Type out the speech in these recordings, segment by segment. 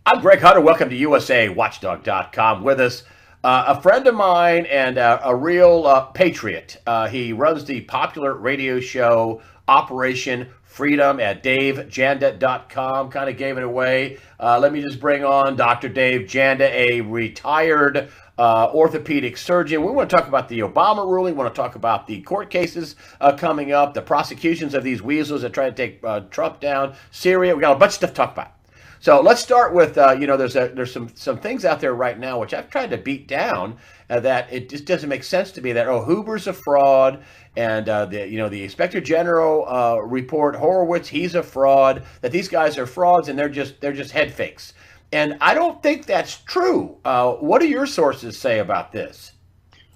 I'm Greg Hunter. Welcome to USAWatchdog.com. With us, a friend of mine and a real patriot. He runs the popular radio show Operation Freedom at DaveJanda.com. Kind of gave it away. Let me just bring on Dr. Dave Janda, a retired orthopedic surgeon. We want to talk about the Obama ruling. We want to talk about the court cases coming up, the prosecutions of these weasels that try to take Trump down, Syria. We got a bunch of stuff to talk about. So let's start with, there's some things out there right now which I've tried to beat down that it just doesn't make sense to me that, Huber's a fraud, and the Inspector General report Horowitz, he's a fraud, that these guys are frauds and they're just head fakes. And I don't think that's true. What do your sources say about this?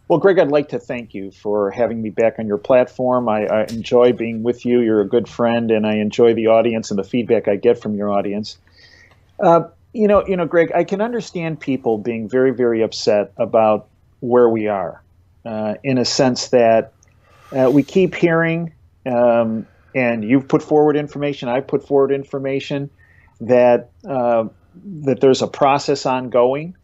Well, Greg, I'd like to thank you for having me back on your platform. I enjoy being with you. You're a good friend, and I enjoy the audience and the feedback I get from your audience. Greg, I can understand people being very, very upset about where we are, in a sense that we keep hearing, and you've put forward information, I've put forward information, that there's a process ongoing,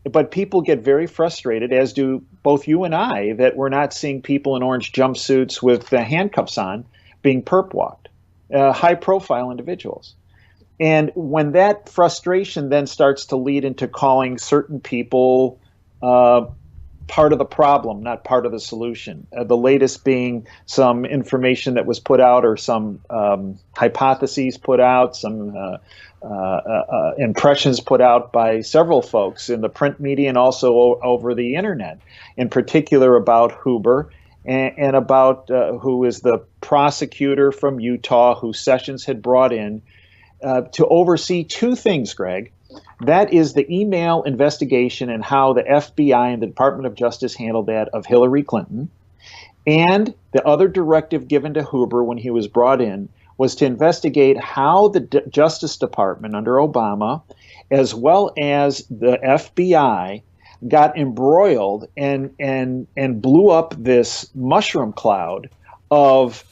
but people get very frustrated, as do both you and I, that we're not seeing people in orange jumpsuits with handcuffs on being perp walked, high-profile individuals. And when that frustration then starts to lead into calling certain people part of the problem, not part of the solution, the latest being some information that was put out or some hypotheses put out, some impressions put out by several folks in the print media and also over the internet, in particular about Huber and about who is the prosecutor from Utah who Sessions had brought in to oversee two things, Greg. That is the email investigation and how the FBI and the Department of Justice handled that of Hillary Clinton. And the other directive given to Huber when he was brought in was to investigate how the Justice Department under Obama, as well as the FBI, got embroiled and blew up this mushroom cloud of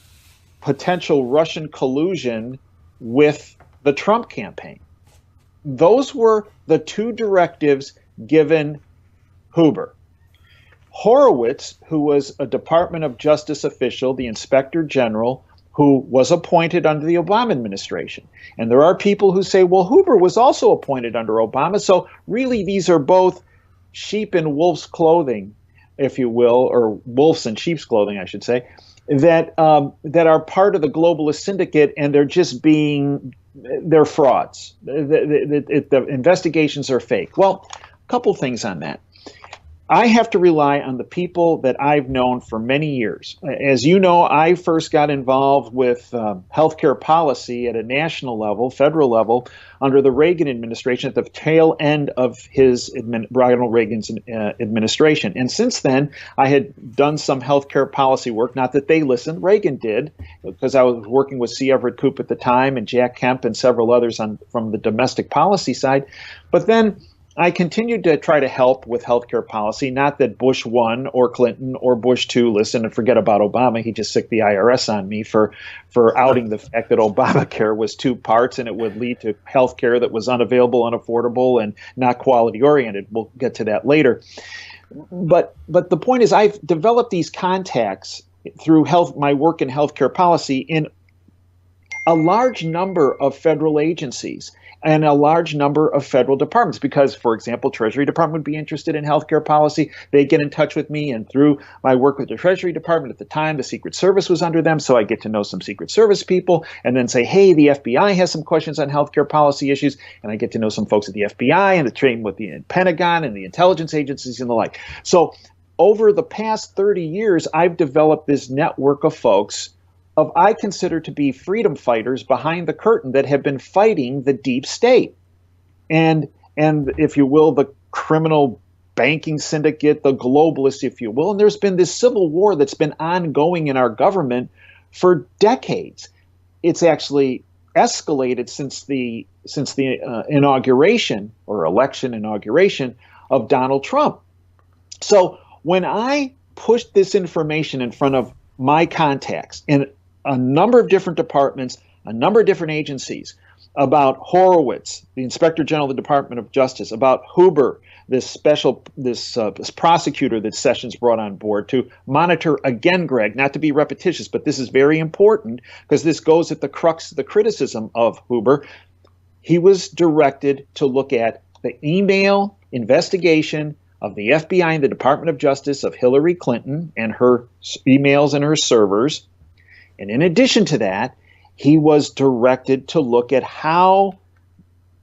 potential Russian collusion with the Trump campaign. Those were the two directives given Huber. Horowitz, who was a Department of Justice official, the Inspector General, who was appointed under the Obama administration. And there are people who say, well, Huber was also appointed under Obama. So really, these are both sheep in wolf's clothing, if you will, or wolves in sheep's clothing, I should say, that are part of the globalist syndicate, and they're frauds. The investigations are fake. Well, a couple things on that. I have to rely on the people that I've known for many years. As you know, I first got involved with healthcare policy at a national level, federal level, under the Reagan administration at the tail end of Ronald Reagan's administration. And since then, I had done some healthcare policy work. Not that they listened, Reagan did, because I was working with C. Everett Koop at the time and Jack Kemp and several others from the domestic policy side. But then I continued to try to help with healthcare policy, not that Bush 1 or Clinton or Bush 2 listened, and forget about Obama. He just sicked the IRS on me for outing the fact that Obamacare was two parts and it would lead to healthcare that was unavailable, unaffordable, and not quality oriented. We'll get to that later. But the point is, I've developed these contacts through my work in healthcare policy in a large number of federal agencies and a large number of federal departments because, for example, Treasury Department would be interested in healthcare policy. They get in touch with me, and through my work with the Treasury Department at the time, the Secret Service was under them, so I get to know some Secret Service people and then say, hey, the FBI has some questions on healthcare policy issues, and I get to know some folks at the FBI and the train with the Pentagon and the intelligence agencies and the like. So over the past 30 years, I've developed this network of folks I consider to be freedom fighters behind the curtain that have been fighting the deep state and if you will, the criminal banking syndicate, the globalists, if you will. And there's been this civil war that's been ongoing in our government for decades. It's actually escalated since the inauguration or election inauguration of Donald Trump. So when I pushed this information in front of my contacts in a number of different departments, a number of different agencies, about Horowitz, the Inspector General of the Department of Justice, about Huber, this prosecutor that Sessions brought on board to monitor, again, Greg, not to be repetitious, but this is very important because this goes at the crux of the criticism of Huber. He was directed to look at the email investigation of the FBI and the Department of Justice of Hillary Clinton and her emails and her servers. And in addition to that, he was directed to look at how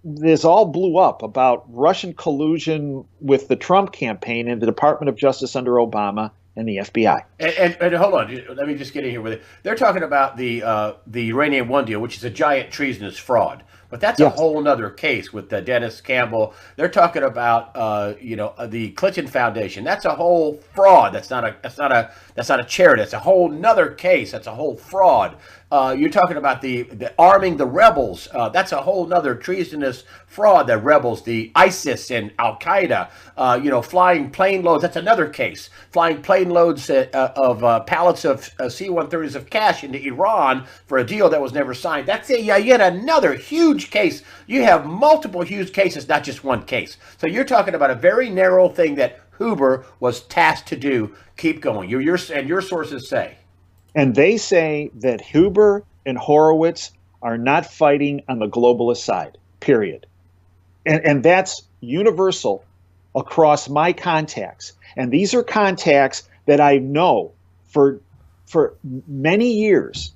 this all blew up about Russian collusion with the Trump campaign and the Department of Justice under Obama and the FBI. And hold on, let me just get in here with it. They're talking about the Uranium One deal, which is a giant treasonous fraud. But that's a whole other case with Dennis Campbell. They're talking about the Clinton Foundation. That's a whole fraud. That's not a charity. That's a whole nother case. That's a whole fraud. You're talking about the arming the rebels. That's a whole nother treasonous fraud. The rebels, the ISIS and Al Qaeda. Flying plane loads. That's another case. Flying plane loads of pallets of C-130s of cash into Iran for a deal that was never signed. That's yet another huge case. You have multiple huge cases, not just one case. So you're talking about a very narrow thing that Huber was tasked to do. Keep going. Your sources say. And they say that Huber and Horowitz are not fighting on the globalist side, period. And that's universal across my contacts. And these are contacts that I know for many years,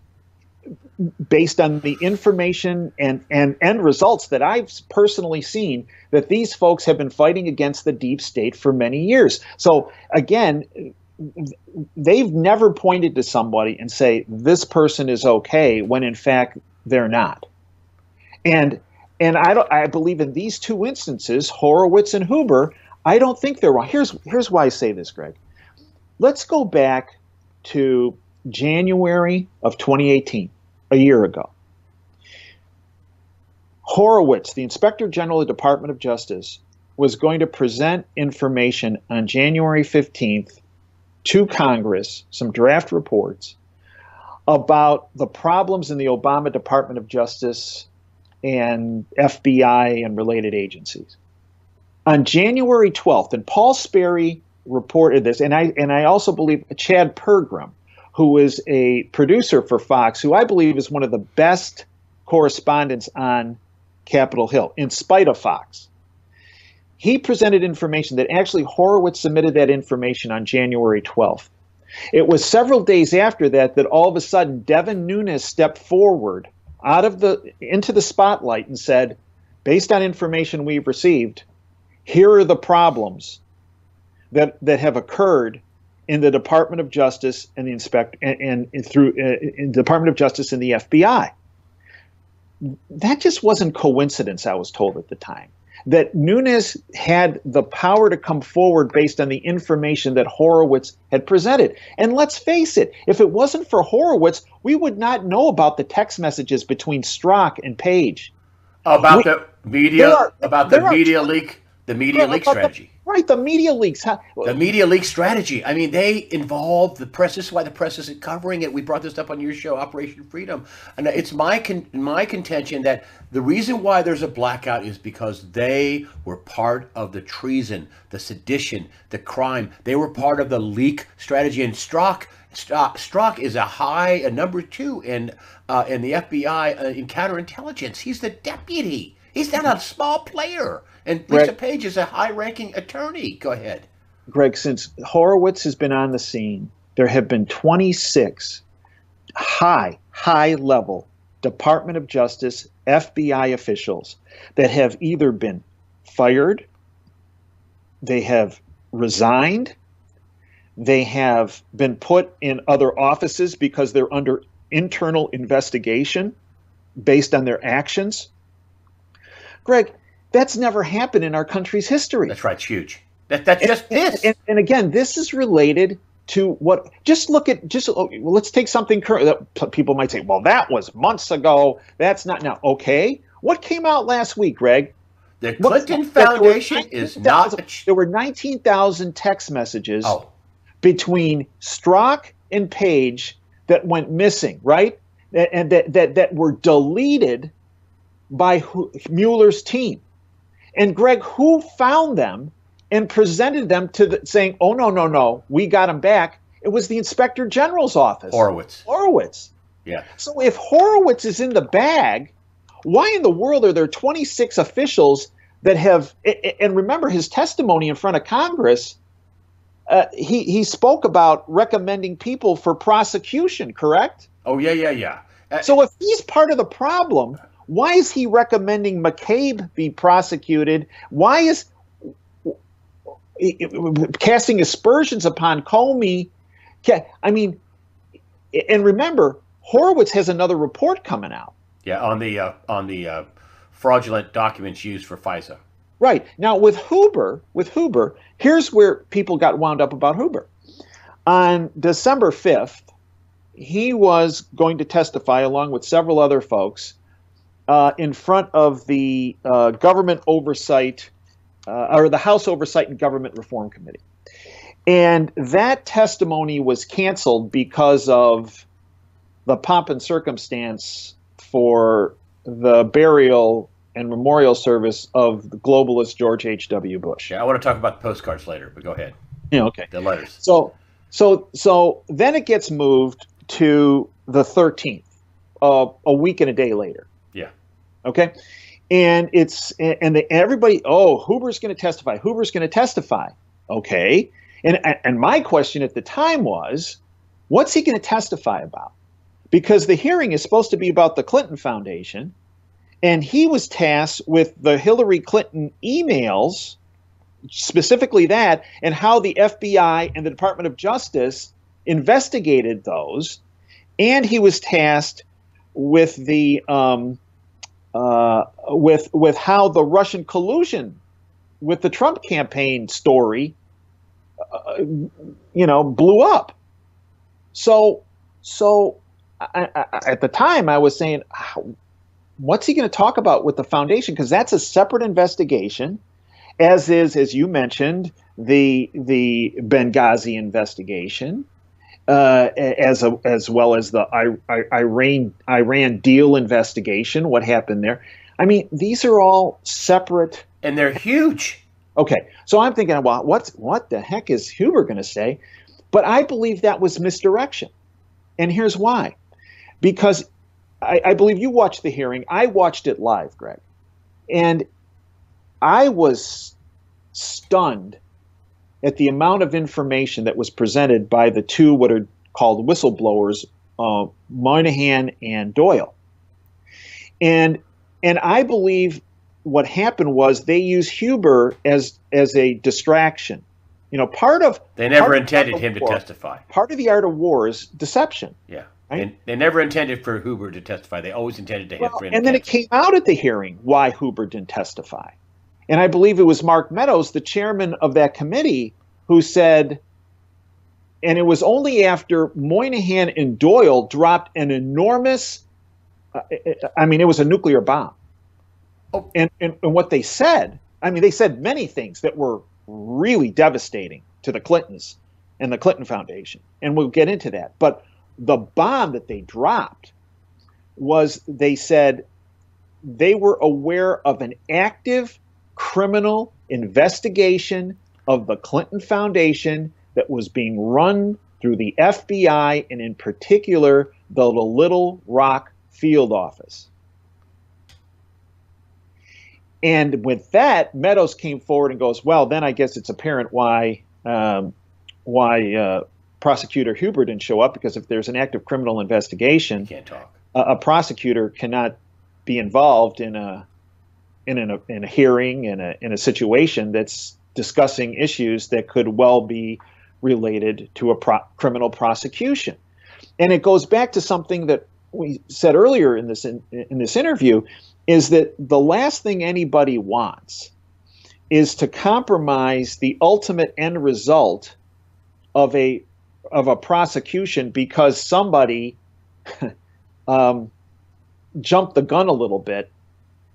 based on the information and results that I've personally seen, that these folks have been fighting against the deep state for many years. So again, they've never pointed to somebody and say this person is okay when in fact they're not. And I believe in these two instances, Horowitz and Huber, I don't think they're wrong. Here's why I say this, Greg. Let's go back to January of 2018, a year ago. Horowitz, the Inspector General of the Department of Justice, was going to present information on January 15th to Congress, some draft reports about the problems in the Obama Department of Justice and FBI and related agencies. On January 12th, and Paul Sperry reported this, and I also believe Chad Pergram, who is a producer for Fox, who I believe is one of the best correspondents on Capitol Hill, in spite of Fox. He presented information that actually Horowitz submitted that information on January 12th. It was several days after that all of a sudden Devin Nunes stepped forward into the spotlight and said, based on information we've received, here are the problems that have occurred in the Department of Justice and in the Department of Justice and the FBI. That just wasn't coincidence, I was told at the time. That Nunes had the power to come forward based on the information that Horowitz had presented. And let's face it, if it wasn't for Horowitz, we would not know about the text messages between Strzok and Page. About the media leak. The media leak strategy. Right, the media leaks. The media leak strategy. I mean, they involve the press. This is why the press isn't covering it. We brought this up on your show, Operation Freedom. And it's my contention that the reason why there's a blackout is because they were part of the treason, the sedition, the crime. They were part of the leak strategy. And Strzok is a number 2 in the FBI in counterintelligence. He's the deputy. He's not a small player. And Lisa Page is a high-ranking attorney. Go ahead. Greg, since Horowitz has been on the scene, there have been 26 high-level Department of Justice, FBI officials that have either been fired, they have resigned, they have been put in other offices because they're under internal investigation based on their actions. Greg, that's never happened in our country's history. That's right. It's huge. That's just this. And again, this is related to what, let's take something current that people might say, well, that was months ago. That's not now. Okay. What came out last week, Greg? The Clinton Foundation is not. There were 19,000 text messages between Strzok and Page that went missing, right? And that were deleted by Mueller's team. And Greg, who found them and presented them to saying, oh, no, no, no, we got them back? It was the Inspector General's office. Horowitz. Yeah. So if Horowitz is in the bag, why in the world are there 26 officials that have, and remember his testimony in front of Congress, he spoke about recommending people for prosecution, correct? Oh, yeah. So if he's part of the problem, why is he recommending McCabe be prosecuted? Why is casting aspersions upon Comey? I mean, and remember, Horowitz has another report coming out. Yeah, on the fraudulent documents used for FISA. Right. Now with Huber, here's where people got wound up about Huber. On December 5th, he was going to testify along with several other folks in front of the government oversight or the House Oversight and Government Reform Committee. And that testimony was canceled because of the pomp and circumstance for the burial and memorial service of the globalist George H.W. Bush. Yeah, I want to talk about the postcards later, but go ahead. Yeah, okay. The letters. So then it gets moved to the 13th, a week and a day later. Yeah. Okay. And everybody, Huber's going to testify. Huber's going to testify. Okay. And my question at the time was, what's he going to testify about? Because the hearing is supposed to be about the Clinton Foundation, and he was tasked with the Hillary Clinton emails, specifically that, and how the FBI and the Department of Justice investigated those, and he was tasked with the with how the Russian collusion with the Trump campaign story, blew up. So at the time, I was saying, what's he going to talk about with the foundation? Because that's a separate investigation, as is, as you mentioned, the Benghazi investigation, as well as the Iran deal investigation. What happened there? I mean, these are all separate, and they're huge. Okay, so I'm thinking, well, what the heck is Huber going to say? But I believe that was misdirection, and here's why. Because I believe you watched the hearing. I watched it live, Greg. And I was stunned at the amount of information that was presented by the two what are called whistleblowers, Moynihan and Doyle. And I believe what happened was they used Huber as a distraction. They never intended him to testify. Part of the art of war is deception. Yeah. Right? They never intended for Huber to testify. They always intended to have him. And then it came out at the hearing why Huber didn't testify. And I believe it was Mark Meadows, the chairman of that committee, who said, and it was only after Moynihan and Doyle dropped an enormous, it was a nuclear bomb. Oh. And what they said, they said many things that were really devastating to the Clintons and the Clinton Foundation. And we'll get into that. But the bomb that they dropped was, they said they were aware of an active criminal investigation of the Clinton Foundation that was being run through the FBI and in particular the Little Rock field office. And with that, Meadows came forward and goes, well, then I guess it's apparent why Prosecutor Huber didn't show up, because if there's an active criminal investigation, can't talk. A prosecutor cannot be involved in a hearing in a situation that's discussing issues that could well be related to a criminal prosecution. And it goes back to something that we said earlier in this interview, is that the last thing anybody wants is to compromise the ultimate end result of a prosecution because somebody jumped the gun a little bit,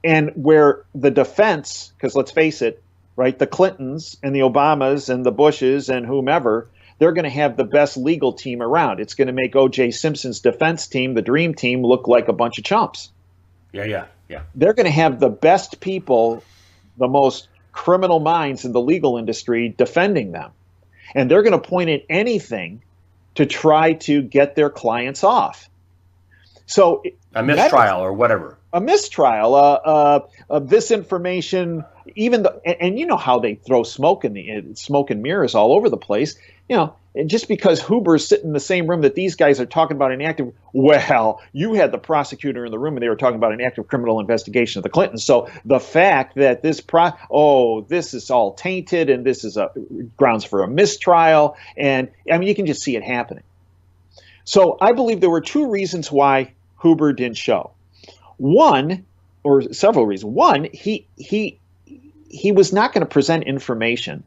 and where the defense, because let's face it, right, the Clintons and the Obamas and the Bushes and whomever, they're going to have the best legal team around. It's going to make O.J. Simpson's defense team, the dream team, look like a bunch of chumps. Yeah. Yeah. they're going to have the best people, the most criminal minds in the legal industry defending them. And they're going to point at anything to try to get their clients off. So a mistrial or whatever. A mistrial, this information, and you know how they throw smoke and mirrors all over the place. You know, and just because Huber's sitting in the same room that these guys are talking about an active, well, you had the prosecutor in the room and they were talking about an active criminal investigation of the Clintons. So the fact that this is all tainted and this is grounds for a mistrial, and I mean you can just see it happening. So I believe there were two reasons why Huber didn't show. One, or several reasons. One, he was not going to present information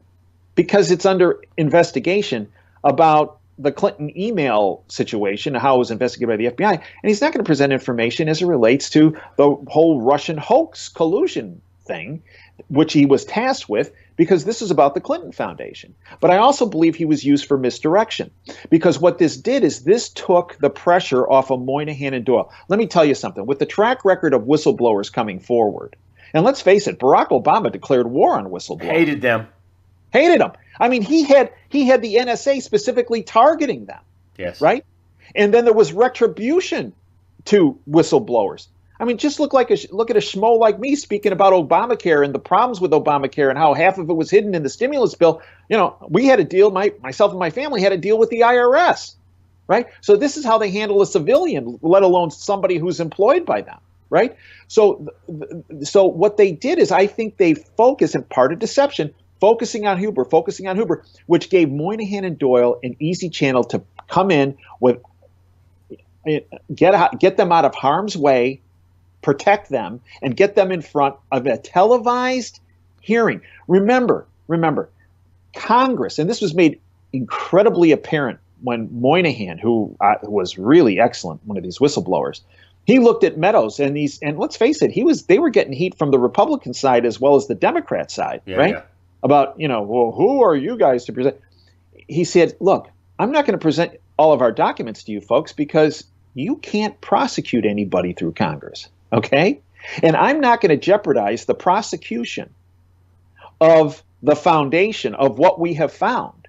because it's under investigation about the Clinton email situation, how it was investigated by the FBI, and he's not going to present information as it relates to the whole Russian hoax collusion thing, which he was tasked with, because this is about the Clinton Foundation. But I also believe he was used for misdirection, because what this did is this took the pressure off of Moynihan and Doyle. Let me tell you something. With the track record of whistleblowers coming forward, and let's face it, Barack Obama declared war on whistleblowers. Hated them. I mean, he had the NSA specifically targeting them. Yes. Right? And then there was retribution to whistleblowers. I mean, just look at a schmo like me speaking about Obamacare and the problems with Obamacare and how half of it was hidden in the stimulus bill. You know, we had a deal, myself and my family had a deal with the IRS, right? So this is how they handle a civilian, let alone somebody who's employed by them, right? So what they did is, I think they focused, in part of deception, focusing on Huber, which gave Moynihan and Doyle an easy channel to come in with, get them out of harm's way, protect them, and get them in front of a televised hearing. Remember, Congress, and this was made incredibly apparent when Moynihan, who was really excellent, one of these whistleblowers, he looked at Meadows and let's face it, they were getting heat from the Republican side as well as the Democrat side, right? Yeah. About, well, who are you guys to present? He said, look, I'm not going to present all of our documents to you folks because you can't prosecute anybody through Congress. Okay? And I'm not going to jeopardize the prosecution of the foundation of what we have found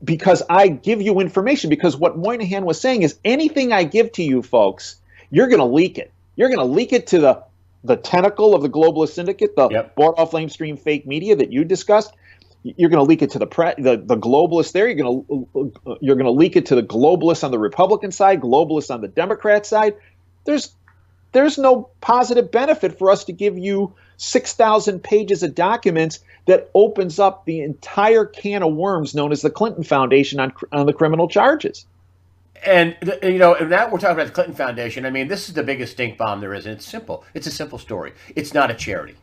because I give you information. Because what Moynihan was saying is, anything I give to you folks, you're going to leak it. You're going to leak it to the tentacle of the globalist syndicate, the bought off lamestream fake media that you discussed. You're going to leak it to the globalists there. You're going to leak it to the globalists on the Republican side, globalists on the Democrat side. There's no positive benefit for us to give you 6,000 pages of documents that opens up the entire can of worms known as the Clinton Foundation on the criminal charges. And, now we're talking about the Clinton Foundation. I mean, this is the biggest stink bomb there is, and it's simple. It's a simple story. It's not a charity.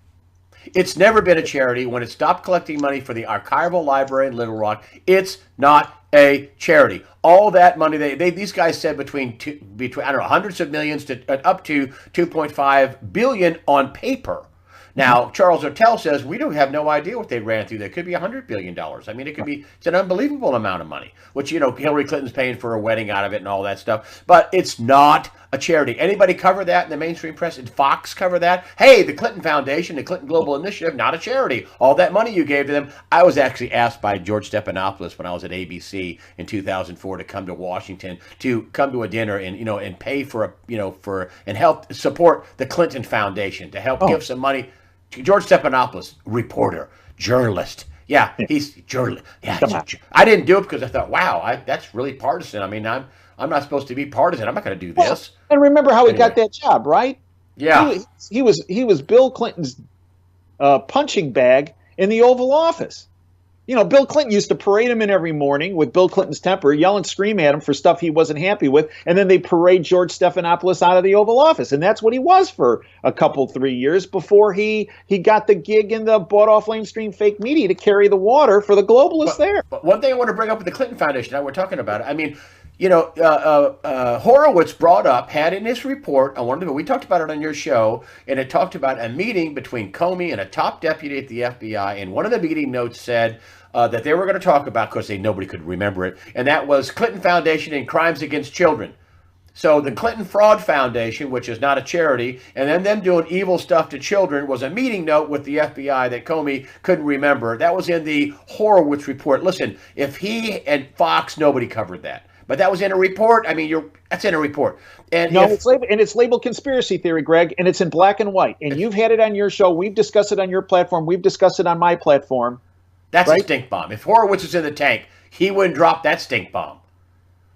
It's never been a charity. When it stopped collecting money for the archival library in Little Rock, it's not a charity. All that money, these guys said between I don't know, hundreds of millions to up to 2.5 billion on paper. Now, Charles Ortel says we don't have no idea what they ran through. There could be $100 billion. I mean, it's an unbelievable amount of money, which, Hillary Clinton's paying for a wedding out of it and all that stuff. But it's not a charity. Anybody cover that in the mainstream press? Did Fox cover that? Hey, the Clinton Foundation, the Clinton Global Initiative, not a charity. All that money you gave to them. I was actually asked by George Stephanopoulos when I was at ABC in 2004 to come to Washington, to come to a dinner and, and pay for and help support the Clinton Foundation, to help give some money. George Stephanopoulos, reporter, journalist. Yeah, he's journalist. Yeah, I didn't do it because I thought, wow, that's really partisan. I mean, I'm not supposed to be partisan. I'm not going to do this. And remember how he got that job, right? Yeah, he was Bill Clinton's punching bag in the Oval Office. Bill Clinton used to parade him in every morning with Bill Clinton's temper, yell and scream at him for stuff he wasn't happy with, and then they parade George Stephanopoulos out of the Oval Office. And that's what he was for a couple, 3 years before he got the gig in the bought-off lamestream fake media to carry the water for the globalists there. But one thing I want to bring up with the Clinton Foundation, now we're talking about it, I mean, Horowitz had in his report, we talked about it on your show, and it talked about a meeting between Comey and a top deputy at the FBI, and one of the meeting notes said that they were going to talk about, because nobody could remember it, and that was Clinton Foundation and crimes against children. So the Clinton Fraud Foundation, which is not a charity, and then them doing evil stuff to children was a meeting note with the FBI that Comey couldn't remember. That was in the Horowitz report. Listen, if he and Fox, nobody covered that. But that was in a report. I mean, that's in a report. And no, it's labeled conspiracy theory, Greg, and it's in black and white. And you've had it on your show. We've discussed it on your platform. We've discussed it on my platform. That's right? A stink bomb. If Horowitz was in the tank, he wouldn't drop that stink bomb.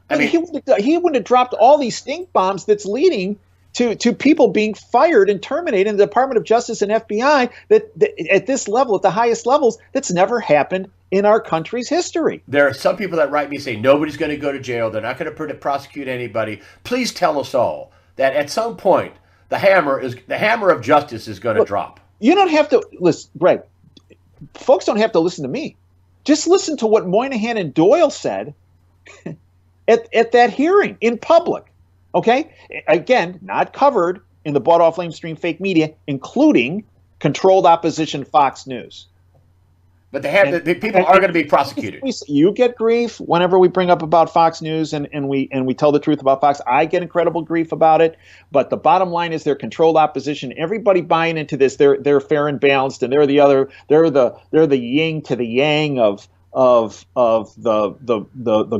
I mean, he wouldn't have dropped all these stink bombs that's leading to people being fired and terminated in the Department of Justice and FBI that at this level, at the highest levels, that's never happened in our country's history. There are some people that write me saying nobody's going to go to jail. They're not going to prosecute anybody. Please tell us all that at some point the hammer of justice is going to drop. You don't have to listen, Greg. Folks don't have to listen to me. Just listen to what Moynihan and Doyle said at that hearing in public. Okay? Again, not covered in the bought off lamestream fake media, including controlled opposition Fox News. But the people are going to be prosecuted. You get grief whenever we bring up about Fox News and we tell the truth about Fox. I get incredible grief about it. But the bottom line is they're controlled opposition. Everybody buying into this, they're fair and balanced, and they're the yin to the yang of the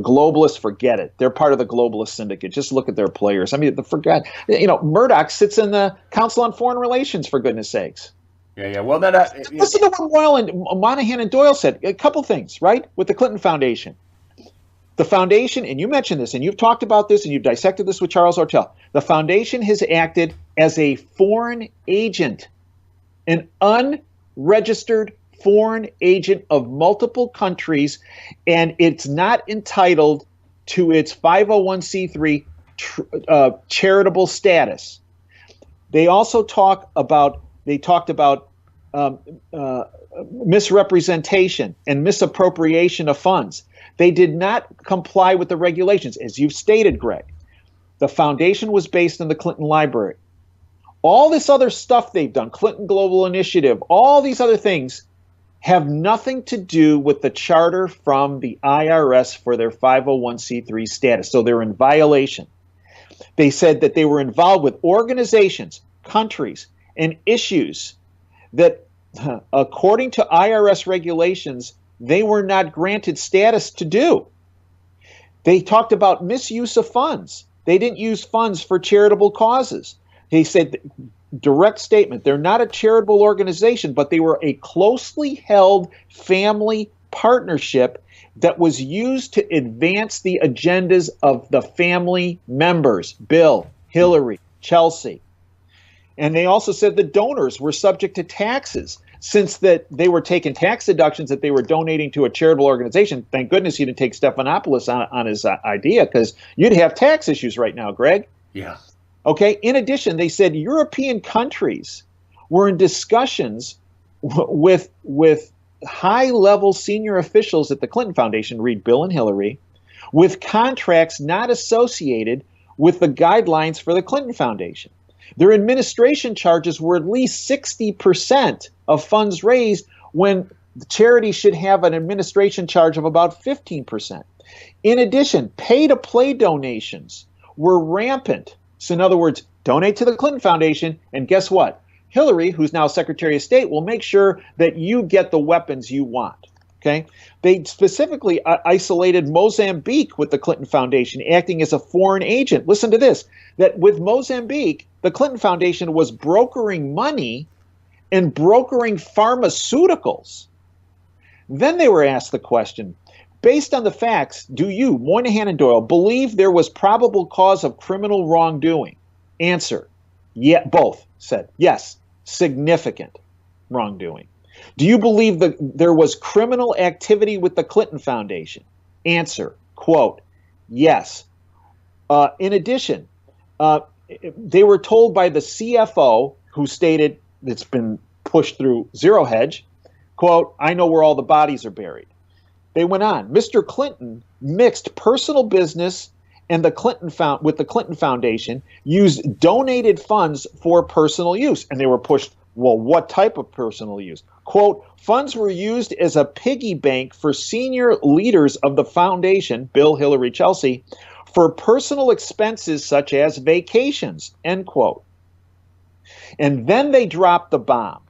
globalists. Forget it. They're part of the globalist syndicate. Just look at their players. I mean, Murdoch sits in the Council on Foreign Relations, for goodness sakes. Yeah. Well, listen to what Moynihan and Doyle said. A couple things, right? With the Clinton Foundation. The foundation, and you mentioned this, and you've talked about this, and you've dissected this with Charles Ortel. The foundation has acted as a foreign agent, an unregistered foreign agent of multiple countries, and it's not entitled to its 501c3 charitable status. They also talked about misrepresentation and misappropriation of funds. They did not comply with the regulations, as you've stated, Greg. The foundation was based in the Clinton Library. All this other stuff they've done, Clinton Global Initiative, all these other things have nothing to do with the charter from the IRS for their 501c3 status. So they're in violation. They said that they were involved with organizations, countries, and issues that, according to IRS regulations, they were not granted status to do. They talked about misuse of funds. They didn't use funds for charitable causes. They said, direct statement, they're not a charitable organization, but they were a closely held family partnership that was used to advance the agendas of the family members, Bill, Hillary, Chelsea. And they also said the donors were subject to taxes since that they were taking tax deductions that they were donating to a charitable organization. Thank goodness you didn't take Stephanopoulos on his idea, because you'd have tax issues right now, Greg. Yeah. Okay. In addition, they said European countries were in discussions with high-level senior officials at the Clinton Foundation, read Bill and Hillary, with contracts not associated with the guidelines for the Clinton Foundation. Their administration charges were at least 60% of funds raised, when the charity should have an administration charge of about 15%. In addition, pay-to-play donations were rampant. So in other words, donate to the Clinton Foundation, and guess what? Hillary, who's now Secretary of State, will make sure that you get the weapons you want. Okay? They specifically isolated Mozambique with the Clinton Foundation, acting as a foreign agent. Listen to this, that with Mozambique, the Clinton Foundation was brokering money and brokering pharmaceuticals. Then they were asked the question, based on the facts, do you, Moynihan and Doyle, believe there was probable cause of criminal wrongdoing? Answer, yeah, both said yes, significant wrongdoing. Do you believe that there was criminal activity with the Clinton Foundation? Answer, quote, yes. In addition, they were told by the CFO, who stated it's been pushed through Zero Hedge, quote, I know where all the bodies are buried. They went on, Mr. Clinton mixed personal business and the Clinton Foundation used donated funds for personal use. And they were pushed, well, what type of personal use? Quote, funds were used as a piggy bank for senior leaders of the foundation, Bill, Hillary, Chelsea, for personal expenses such as vacations, end quote. And then they dropped the bomb.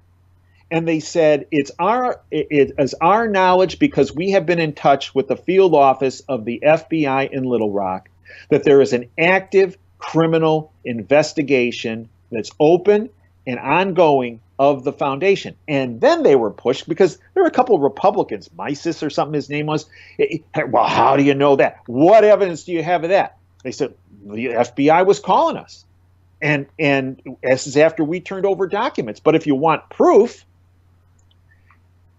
And they said, it is our knowledge, because we have been in touch with the field office of the FBI in Little Rock, that there is an active criminal investigation that's open and ongoing of the foundation. And then they were pushed, because there were a couple of Republicans, Mises or something his name was. Well, how do you know that? What evidence do you have of that? They said, the FBI was calling us. And this is after we turned over documents. But if you want proof,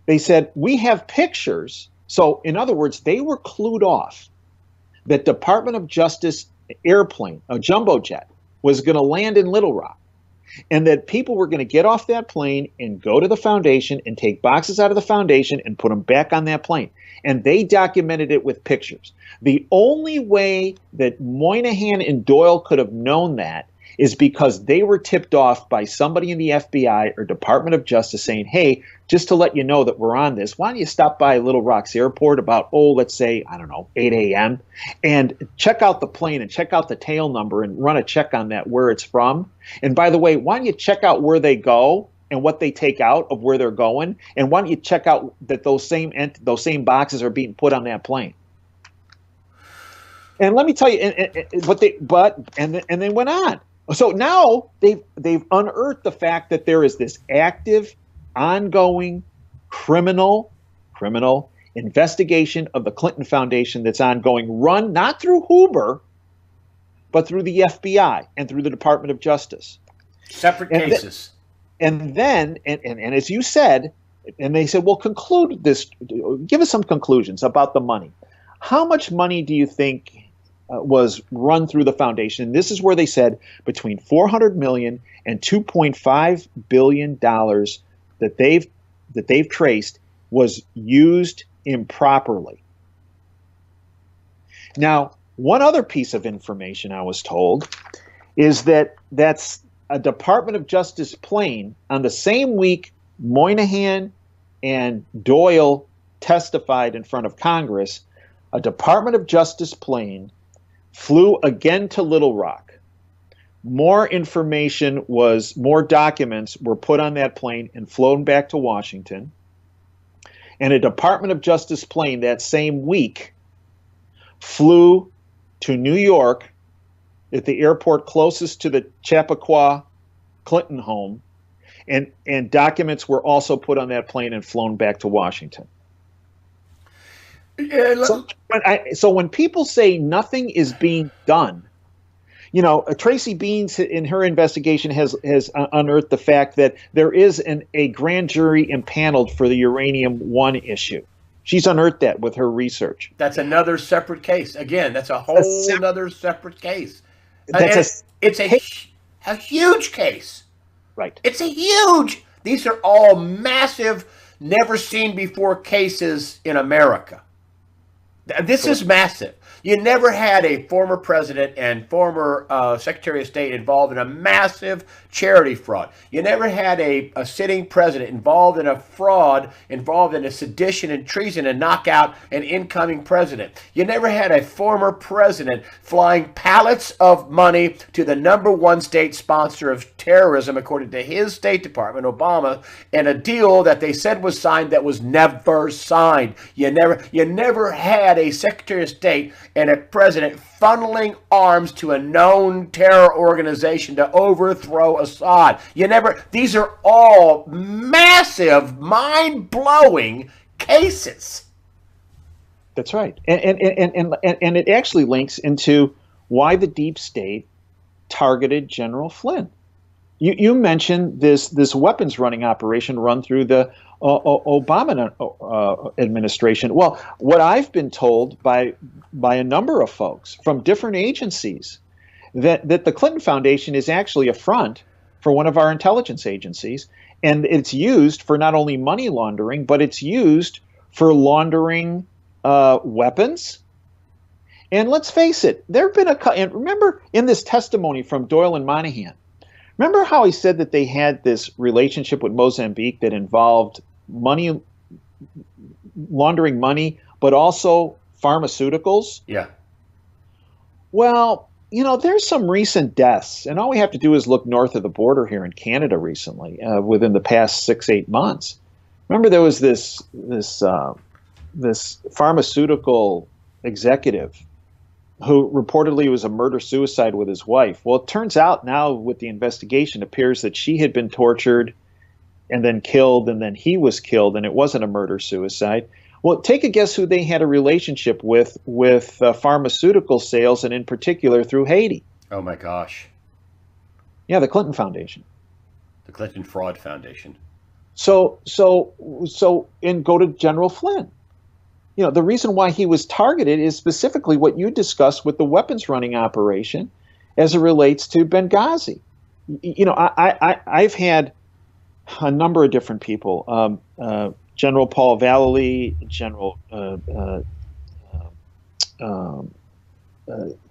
they said, we have pictures. So in other words, they were clued off that Department of Justice airplane, a jumbo jet, was going to land in Little Rock, and that people were going to get off that plane and go to the foundation and take boxes out of the foundation and put them back on that plane. And they documented it with pictures. The only way that Moynihan and Doyle could have known that is because they were tipped off by somebody in the FBI or Department of Justice saying, hey, just to let you know that we're on this, why don't you stop by Little Rock's airport about, let's say, 8 a.m. and check out the plane and check out the tail number and run a check on that, where it's from. And by the way, why don't you check out where they go and what they take out of where they're going? And why don't you check out that those same boxes are being put on that plane? And let me tell you, and they went on. So now they've unearthed the fact that there is this active, ongoing criminal investigation of the Clinton Foundation that's ongoing, run not through Hoover, but through the FBI and through the Department of Justice. Separate cases. And then, as you said, and they said, well, conclude this, give us some conclusions about the money. How much money do you think was run through the foundation? And this is where they said between $400 million and $2.5 billion that they've traced was used improperly. Now, one other piece of information I was told is that that's a Department of Justice plane on the same week Moynihan and Doyle testified in front of Congress. A Department of Justice plane flew again to Little Rock. More documents were put on that plane and flown back to Washington. And a Department of Justice plane that same week flew to New York at the airport closest to the Chappaqua Clinton home. And documents were also put on that plane and flown back to Washington. So when people say nothing is being done, Tracy Beans in her investigation has unearthed the fact that there is a grand jury impaneled for the Uranium One issue. She's unearthed that with her research. That's another separate case. Again, that's a whole other separate case. It's a huge case. Right. It's a huge. These are all massive, never seen before cases in America. This is massive. You never had a former president and former Secretary of State involved in a massive charity fraud. You never had a sitting president involved in a fraud, involved in a sedition and treason and knock out an incoming president. You never had a former president flying pallets of money to the #1 state sponsor of terrorism, according to his State Department, Obama, and a deal that they said was signed that was never signed. You never had a Secretary of State and a president funneling arms to a known terror organization to overthrow Assad. These are all massive, mind-blowing cases. That's right. And it actually links into why the deep state targeted General Flynn. You mentioned this weapons running operation run through the Obama administration. Well, what I've been told by a number of folks from different agencies that the Clinton Foundation is actually a front for one of our intelligence agencies, and it's used for not only money laundering, but it's used for laundering weapons. And let's face it, there have been and remember in this testimony from Doyle and Moynihan, remember how he said that they had this relationship with Mozambique that involved money laundering money, but also pharmaceuticals? Yeah. Well, there's some recent deaths, and all we have to do is look north of the border here in Canada recently, within the past 6-8 months. Remember, there was this pharmaceutical executive who reportedly was a murder-suicide with his wife. Well, it turns out now with the investigation, it appears that she had been tortured and then killed, and then he was killed, and it wasn't a murder-suicide. Well, take a guess who they had a relationship with pharmaceutical sales, and in particular through Haiti. Oh my gosh. Yeah, the Clinton Foundation. The Clinton Fraud Foundation. So, and go to General Flynn. The reason why he was targeted is specifically what you discussed with the weapons running operation as it relates to Benghazi. I've had a number of different people, General Paul Vallely, General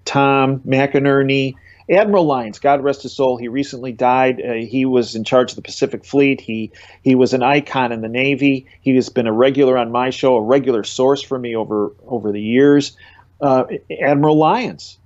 Tom McInerney, Admiral Lyons, God rest his soul. He recently died. He was in charge of the Pacific Fleet. He was an icon in the Navy. He has been a regular on my show, a regular source for me over the years. Admiral Lyons.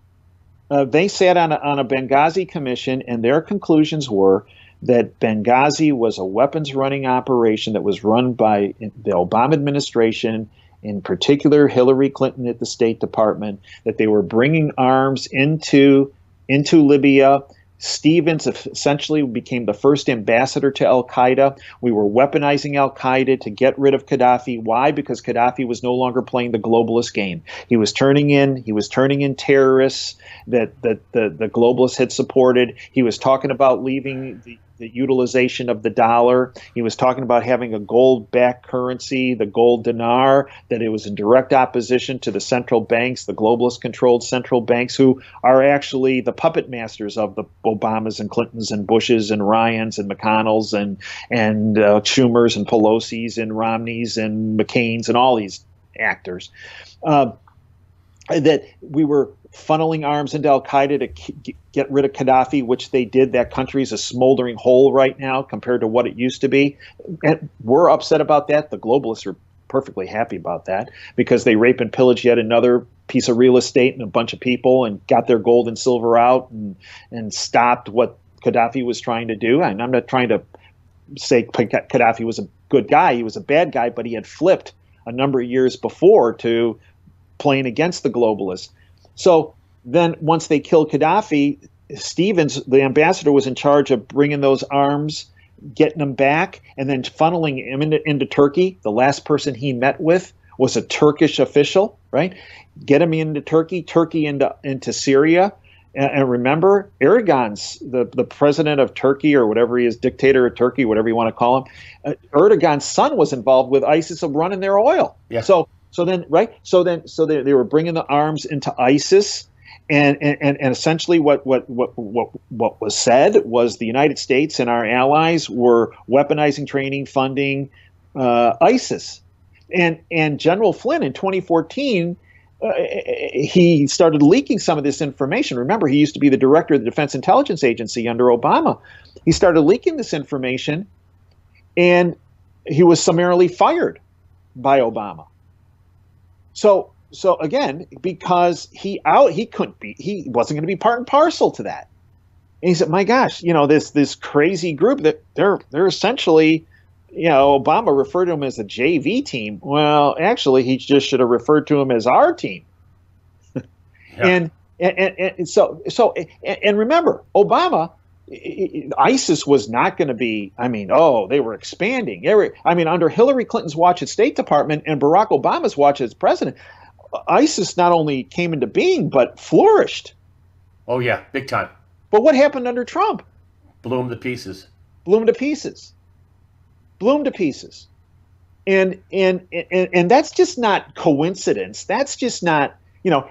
They sat on a Benghazi commission, and their conclusions were that Benghazi was a weapons running operation that was run by the Obama administration, in particular Hillary Clinton at the State Department, that they were bringing arms into Libya. Stevens essentially became the first ambassador to Al-Qaeda. We were weaponizing Al-Qaeda to get rid of Gaddafi. Why? Because Gaddafi was no longer playing the globalist game. He was turning in terrorists that the globalists had supported. He was talking about leaving the utilization of the dollar. He was talking about having a gold-backed currency, the gold dinar, that it was in direct opposition to the central banks, the globalist-controlled central banks, who are actually the puppet masters of the Obamas and Clintons and Bushes and Ryans and McConnells and Schumers and Pelosi's and Romneys and McCain's and all these actors. That we were funneling arms into Al-Qaeda to get rid of Gaddafi, which they did. That country is a smoldering hole right now compared to what it used to be. And we're upset about that. The globalists are perfectly happy about that because they rape and pillage yet another piece of real estate and a bunch of people and got their gold and silver out and stopped what Gaddafi was trying to do. And I'm not trying to say Gaddafi was a good guy. He was a bad guy, but he had flipped a number of years before to playing against the globalists. So then once they killed Gaddafi, Stevens, the ambassador, was in charge of bringing those arms, getting them back, and then funneling him into Turkey. The last person he met with was a Turkish official, right? Get him into Turkey into Syria. And remember, Erdogan's, the president of Turkey, or whatever he is, dictator of Turkey, whatever you want to call him, Erdogan's son was involved with ISIS of running their oil. Yeah. So then they were bringing the arms into ISIS, and essentially what was said was the United States and our allies were weaponizing, training, funding ISIS, and General Flynn in 2014. He started leaking some of this information. Remember, he used to be the director of the Defense Intelligence Agency under Obama. He started leaking this information, and he was summarily fired by Obama. So again, because he wasn't going to be part and parcel to that. And he said, "My gosh, this crazy group that they're essentially." Obama referred to him as a JV team. Well, actually, he just should have referred to him as our team. Yeah. And so remember, Obama, ISIS was not going to be. They were expanding. Under Hillary Clinton's watch at State Department and Barack Obama's watch as president, ISIS not only came into being but flourished. Oh yeah, big time. But what happened under Trump? Blew him to pieces. And that's just not coincidence. That's just not,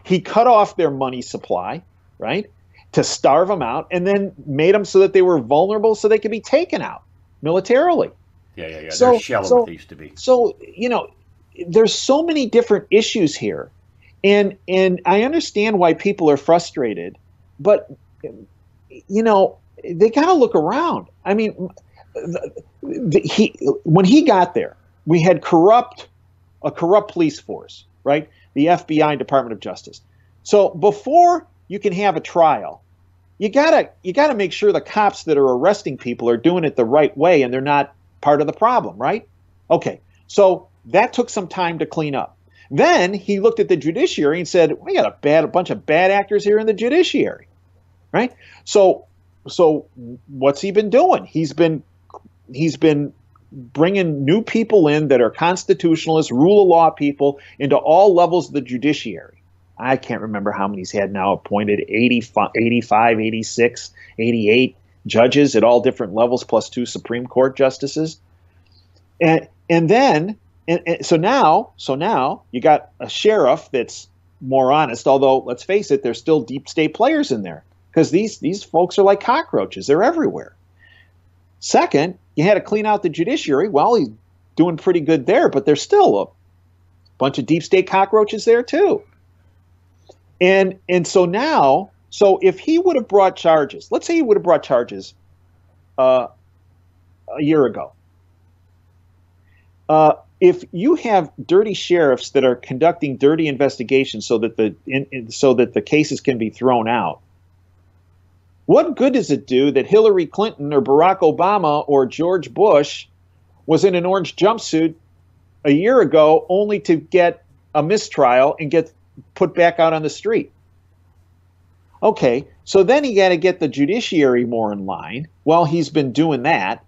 he cut off their money supply, right, to starve them out, and then made them so that they were vulnerable so they could be taken out militarily. Yeah. They're shallow what they used to be. So, there's so many different issues here. And I understand why people are frustrated, but, they got to look around. When he got there, we had a corrupt police force, right? The FBI, Department of Justice. So before you can have a trial, you gotta make sure the cops that are arresting people are doing it the right way and they're not part of the problem, right? Okay, so that took some time to clean up. Then he looked at the judiciary and said, "We got a bunch of bad actors here in the judiciary," right? So what's he been doing? He's been bringing new people in that are constitutionalists, rule of law people into all levels of the judiciary. I can't remember how many he's had now appointed, 85, 86, 88 judges at all different levels, plus 2 Supreme Court justices. So now you got a sheriff that's more honest, although let's face it, there's still deep state players in there because these folks are like cockroaches. They're everywhere. Second, you had to clean out the judiciary. Well, he's doing pretty good there, but there's still a bunch of deep state cockroaches there too. And so if he would have brought charges, let's say he would have brought charges a year ago. If you have dirty sheriffs that are conducting dirty investigations so that the cases can be thrown out, what good does it do that Hillary Clinton or Barack Obama or George Bush was in an orange jumpsuit a year ago only to get a mistrial and get put back out on the street? Okay, so then you got to get the judiciary more in line. Well, he's been doing that.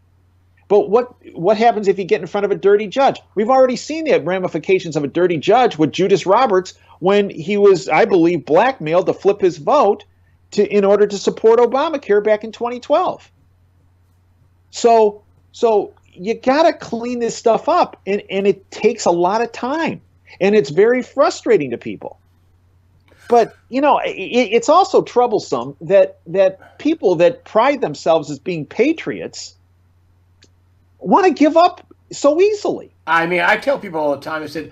But what happens if you get in front of a dirty judge? We've already seen the ramifications of a dirty judge with Judas Roberts when he was, I believe, blackmailed to flip his vote in order to support Obamacare back in 2012. So you got to clean this stuff up, and it takes a lot of time, and it's very frustrating to people. But, it's also troublesome that people that pride themselves as being patriots want to give up so easily. I mean, I tell people all the time, I said,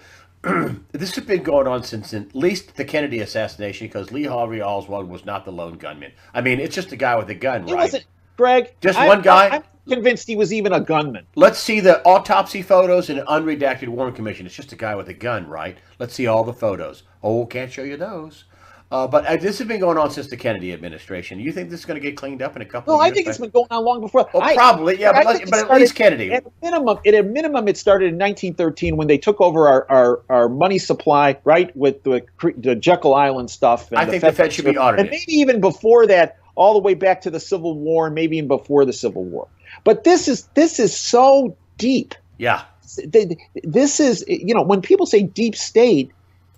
this has been going on since at least the Kennedy assassination, because Lee Harvey Oswald was not the lone gunman. I mean, it's just a guy with a gun, He right? wasn't, Greg. Just one guy? I'm convinced he was even a gunman. Let's see the autopsy photos and an unredacted Warren Commission. It's just a guy with a gun, right? Let's see all the photos. Oh, can't show you those. But this has been going on since the Kennedy administration. You think this is going to get cleaned up in a couple of years? Well, I think it's been going on long before. Well, probably, yeah, but at least Kennedy. At a minimum, it started in 1913 when they took over our money supply, right, with the Jekyll Island stuff. And I think the Fed should be audited. And maybe even before that, all the way back to the Civil War, and maybe even before the Civil War. But this is so deep. Yeah. This is, when people say deep state,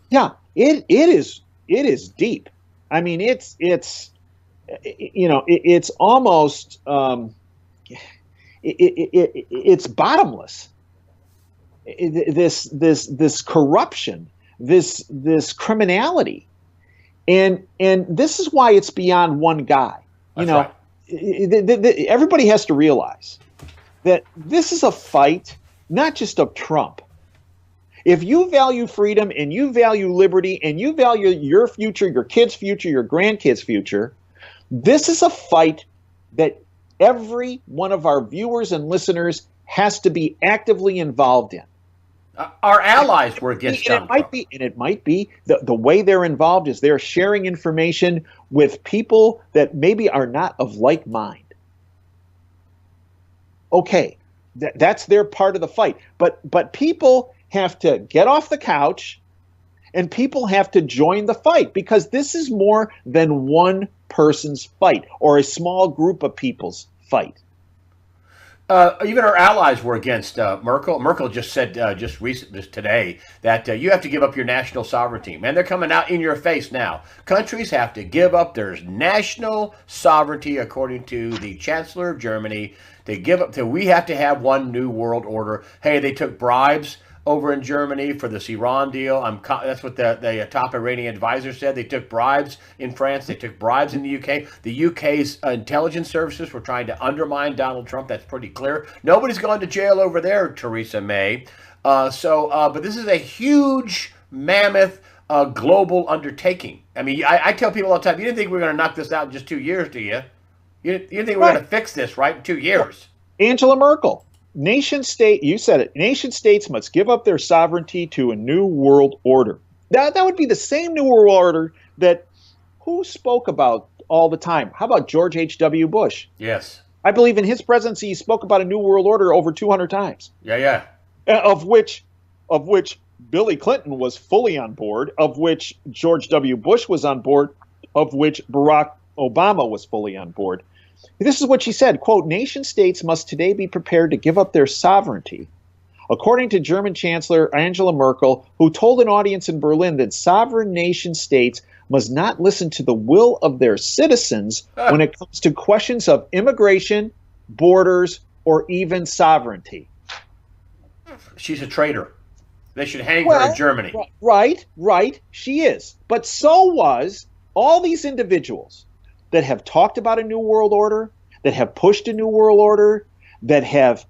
yeah, it is deep. I mean, it's almost it's bottomless. This corruption, this criminality, and this is why it's beyond one guy. Right. Everybody has to realize that this is a fight not just of Trump. If you value freedom and you value liberty and you value your future, your kids' future, your grandkids' future, this is a fight that every one of our viewers and listeners has to be actively involved in. Our allies were against Donald Trump. It might be the way they're involved is they're sharing information with people that maybe are not of like mind. Okay, that's their part of the fight. But people have to get off the couch, and people have to join the fight, because this is more than one person's fight or a small group of people's fight. Even our allies were against Merkel. Merkel just said just today that you have to give up your national sovereignty. Man, they're coming out in your face now. Countries have to give up their national sovereignty, according to the Chancellor of Germany. They give up. We have to have one new world order. Hey, they took bribes over in Germany for this Iran deal. That's what the top Iranian advisor said. They took bribes in France. They took bribes in the UK. The UK's intelligence services were trying to undermine Donald Trump. That's pretty clear. Nobody's gone to jail over there, Theresa May. But this is a huge, mammoth, global undertaking. I mean, I tell people all the time, you didn't think we were going to knock this out in just 2 years, do you? You didn't think we were going to fix this, right, in 2 years? Angela Merkel. Nation state, you said it, nation states must give up their sovereignty to a new world order. That would be the same new world order that, who spoke about all the time? How about George H.W. Bush? Yes. I believe in his presidency, he spoke about a new world order over 200 times. Yeah. Of which Billy Clinton was fully on board, of which George W. Bush was on board, of which Barack Obama was fully on board. This is what she said, quote, "Nation states must today be prepared to give up their sovereignty." According to German Chancellor Angela Merkel, who told an audience in Berlin that sovereign nation states must not listen to the will of their citizens when it comes to questions of immigration, borders, or even sovereignty. She's a traitor. They should hang her in Germany. Right. She is. But so was all these individuals that have talked about a new world order, that have pushed a new world order, that have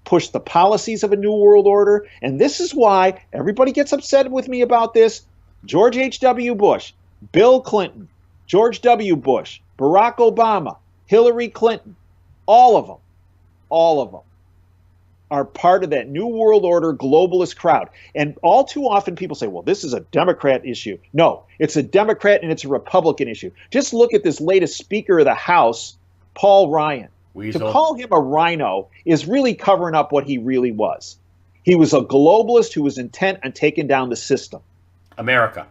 pushed the policies of a new world order. And this is why everybody gets upset with me about this. George H.W. Bush, Bill Clinton, George W. Bush, Barack Obama, Hillary Clinton, all of them are part of that new world order globalist crowd. And all too often people say, well, this is a Democrat issue. No, it's a Democrat and it's a Republican issue. Just look at this latest Speaker of the House, Paul Ryan. Weasel. To call him a rhino is really covering up what he really was. He was a globalist who was intent on taking down the system. America.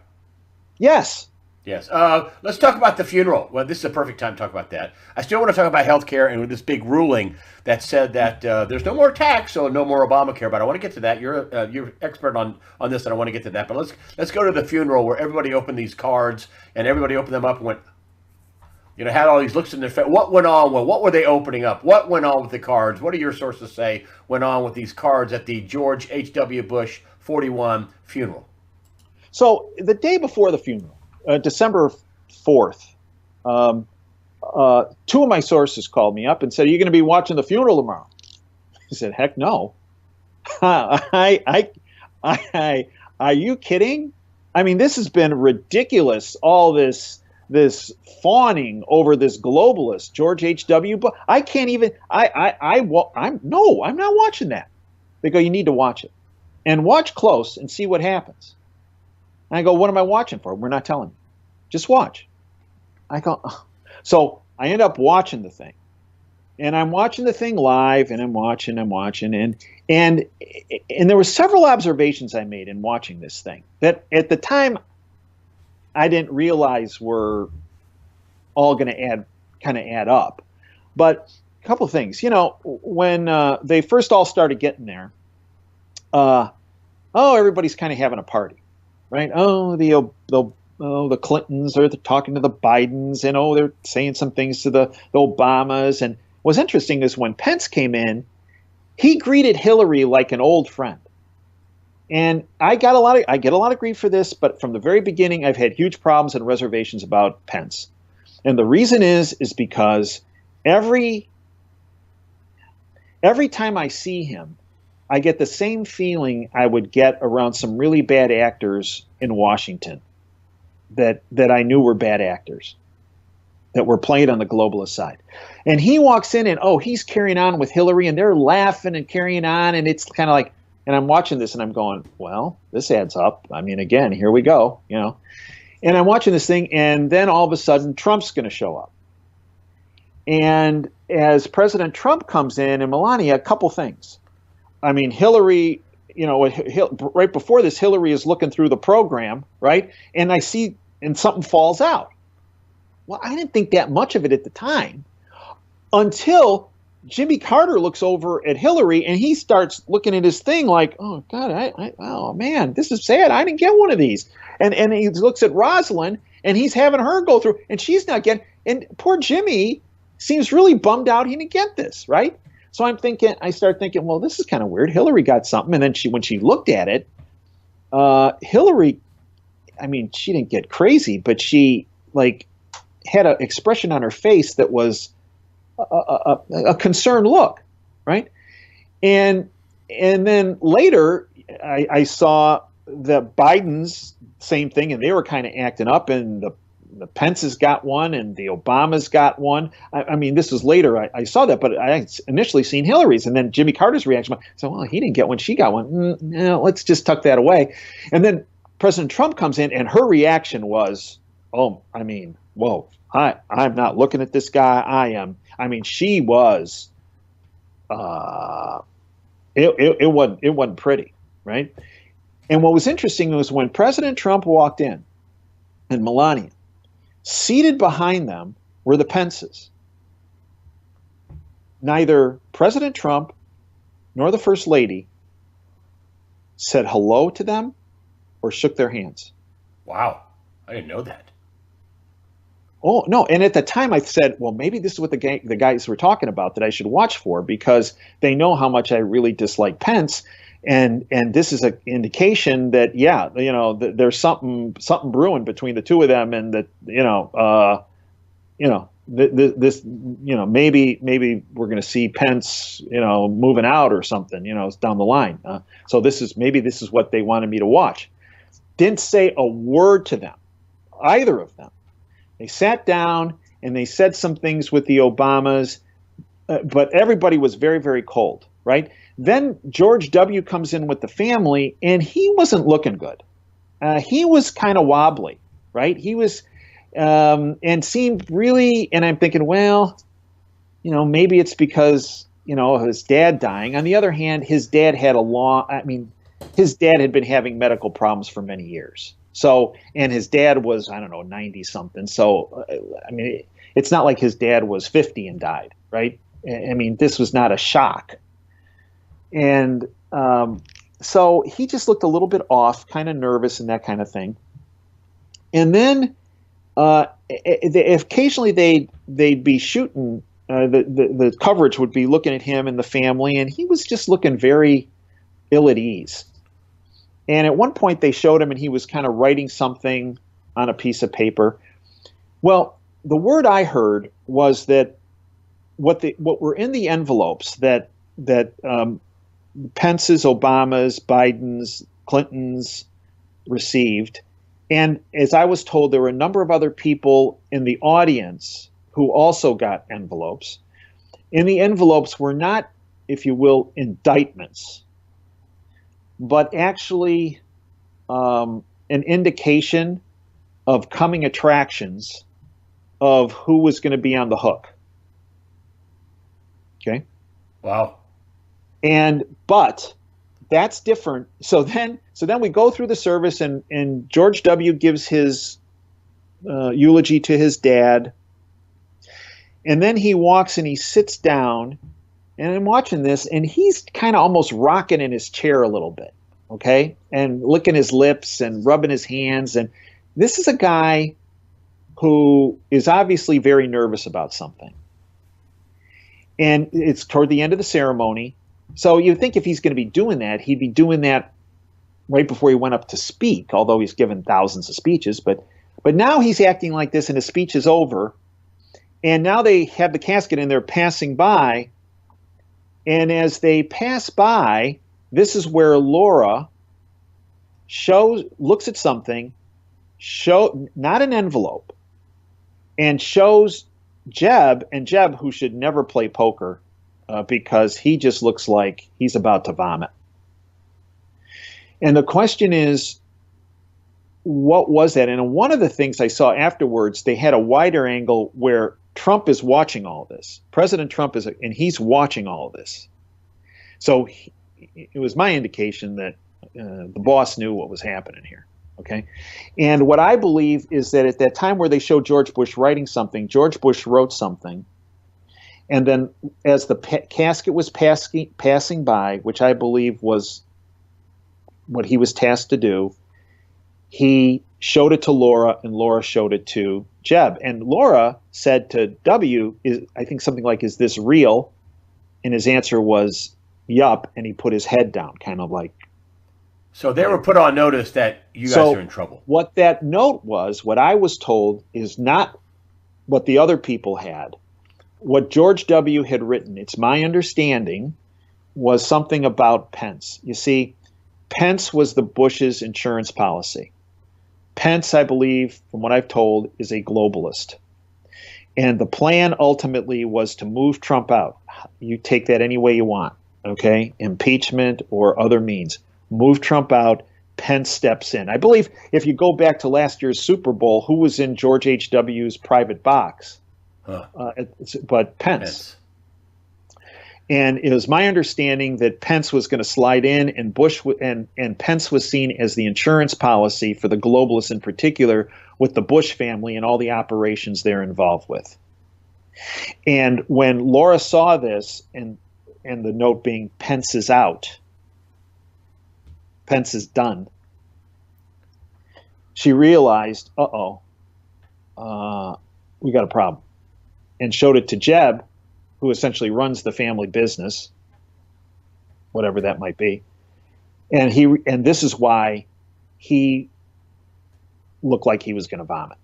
Yes. Let's talk about the funeral. Well, this is a perfect time to talk about that. I still want to talk about health care and this big ruling that said that there's no more tax, so no more Obamacare. But I want to get to that. You're expert on this, and I want to get to that. But let's go to the funeral where everybody opened these cards and everybody opened them up and went, had all these looks in their face. What went on? Well, what were they opening up? What went on with the cards? What do your sources say went on with these cards at the George H.W. Bush 41 funeral? So the day before the funeral, December 4th, two of my sources called me up and said, "Are you going to be watching the funeral tomorrow?" I said, "Heck no." Are you kidding? I mean, this has been ridiculous. All this fawning over this globalist, George H.W. Bush. I can't even. I'm not watching that. They go, "You need to watch it, and watch close and see what happens." And I go, "What am I watching for?" "We're not telling you. Just watch." I go, oh. So I end up watching the thing. And I'm watching the thing live, and I'm watching, and there were several observations I made in watching this thing that at the time I didn't realize were all going to add up. But a couple of things. When they first all started getting there, everybody's kind of having a party. Right? The Clintons are talking to the Bidens, and they're saying some things to the Obamas. And what's interesting is when Pence came in, he greeted Hillary like an old friend. And I get a lot of grief for this, but from the very beginning, I've had huge problems and reservations about Pence. And the reason is because every time I see him, I get the same feeling I would get around some really bad actors in Washington that I knew were bad actors, that were played on the globalist side. And he walks in and, he's carrying on with Hillary, and they're laughing and carrying on, and it's kind of like, and I'm watching this and I'm going, well, this adds up. I mean, again, here we go, And I'm watching this thing, and then all of a sudden Trump's going to show up. And as President Trump comes in and Melania, a couple things. I mean, Hillary, right before this, Hillary is looking through the program, right? And I see, and something falls out. Well, I didn't think that much of it at the time until Jimmy Carter looks over at Hillary and he starts looking at his thing like, oh, God, oh, man, this is sad. I didn't get one of these. And he looks at Rosalind and he's having her go through, and she's not getting, and poor Jimmy seems really bummed out he didn't get this, right? So I start thinking, well, this is kind of weird. Hillary got something. And then when she looked at it, Hillary, I mean, she didn't get crazy, but she had an expression on her face that was a concerned look, right? And then later I saw the Bidens, same thing, and they were kind of acting up, and the Pence's got one, and the Obama's got one. I mean, this was later. I saw that, but I initially seen Hillary's, and then Jimmy Carter's reaction. So, well, he didn't get one, she got one. No, let's just tuck that away. And then President Trump comes in, and her reaction was, oh, I mean, whoa, I'm not looking at this guy. I mean, she was, uh, it wasn't pretty, right? And what was interesting was when President Trump walked in and Melania, seated behind them were the Pences. Neither President Trump nor the First Lady said hello to them or shook their hands. Wow. I didn't know that. Oh, no. And at the time I said, well, maybe this is what the guys were talking about that I should watch for, because they know how much I really dislike Pence. And this is an indication that, yeah, there's something brewing between the two of them, and that, this, maybe we're going to see Pence, moving out or something, down the line. So this is what they wanted me to watch. Didn't say a word to them, either of them. They sat down and they said some things with the Obamas, but everybody was very, very cold, right? Then George W. comes in with the family, and he wasn't looking good. He was kind of wobbly, right? He was, and seemed really, and I'm thinking, well, maybe it's because, of his dad dying. On the other hand, his dad had his dad had been having medical problems for many years. So, and his dad was, I don't know, 90 something. So, it's not like his dad was 50 and died, right? This was not a shock. And so he just looked a little bit off, kind of nervous and that kind of thing. And then occasionally they'd be shooting, the coverage would be looking at him and the family, and he was just looking very ill at ease. And at one point they showed him, and he was kind of writing something on a piece of paper. Well, the word I heard was that what were in the envelopes that Pence's, Obama's, Biden's, Clinton's received, and as I was told, there were a number of other people in the audience who also got envelopes. And the envelopes were not, if you will, indictments, but actually an indication of coming attractions of who was going to be on the hook. Okay. Wow. But that's different. So then we go through the service, and George W. gives his eulogy to his dad. And then he walks and he sits down, and I'm watching this, and he's kind of almost rocking in his chair a little bit, okay? And licking his lips and rubbing his hands. And this is a guy who is obviously very nervous about something. And it's toward the end of the ceremony. So you think if he's going to be doing that, he'd be doing that right before he went up to speak, although he's given thousands of speeches. But now he's acting like this, and his speech is over. And now they have the casket, and they're passing by. And as they pass by, this is where Laura looks at something, not an envelope, and shows Jeb, who should never play poker because he just looks like he's about to vomit. And the question is, what was that? And one of the things I saw afterwards, they had a wider angle where Trump is watching all this. President Trump and he's watching all of this. So it was my indication that the boss knew what was happening here. Okay. And what I believe is that at that time where they showed George Bush writing something, George Bush wrote something. And then as the casket was passing by, which I believe was what he was tasked to do, he showed it to Laura, and Laura showed it to Jeb. And Laura said to W, I think something like, "Is this real?" And his answer was, "Yup." And he put his head down, kind of like. So they were put on notice that you guys are in trouble. What that note was, what I was told, is not what the other people had. What George W. had written, it's my understanding, was something about Pence. You see, Pence was the Bush's insurance policy. Pence, I believe, from what I've told, is a globalist. And the plan ultimately was to move Trump out. You take that any way you want, okay? Impeachment or other means. Move Trump out. Pence steps in. I believe if you go back to last year's Super Bowl, who was in George H.W.'s private box? But Pence. And it was my understanding that Pence was going to slide in, and and Pence was seen as the insurance policy for the globalists in particular, with the Bush family and all the operations they're involved with. And when Laura saw this, and the note being Pence is out, Pence is done, she realized, we got a problem, and showed it to Jeb, who essentially runs the family business, whatever that might be. And this is why he looked like he was going to vomit.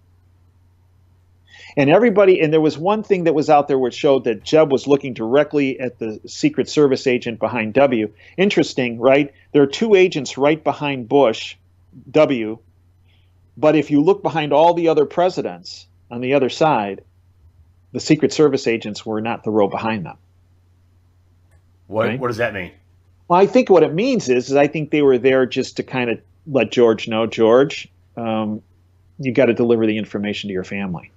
And there was one thing that was out there which showed that Jeb was looking directly at the Secret Service agent behind W. Interesting, right? There are two agents right behind Bush, W, but if you look behind all the other presidents on the other side, the Secret Service agents were not the row behind them. What does that mean? Well, I think what it means is I think they were there just to kind of let George know, George, you got to deliver the information to your family,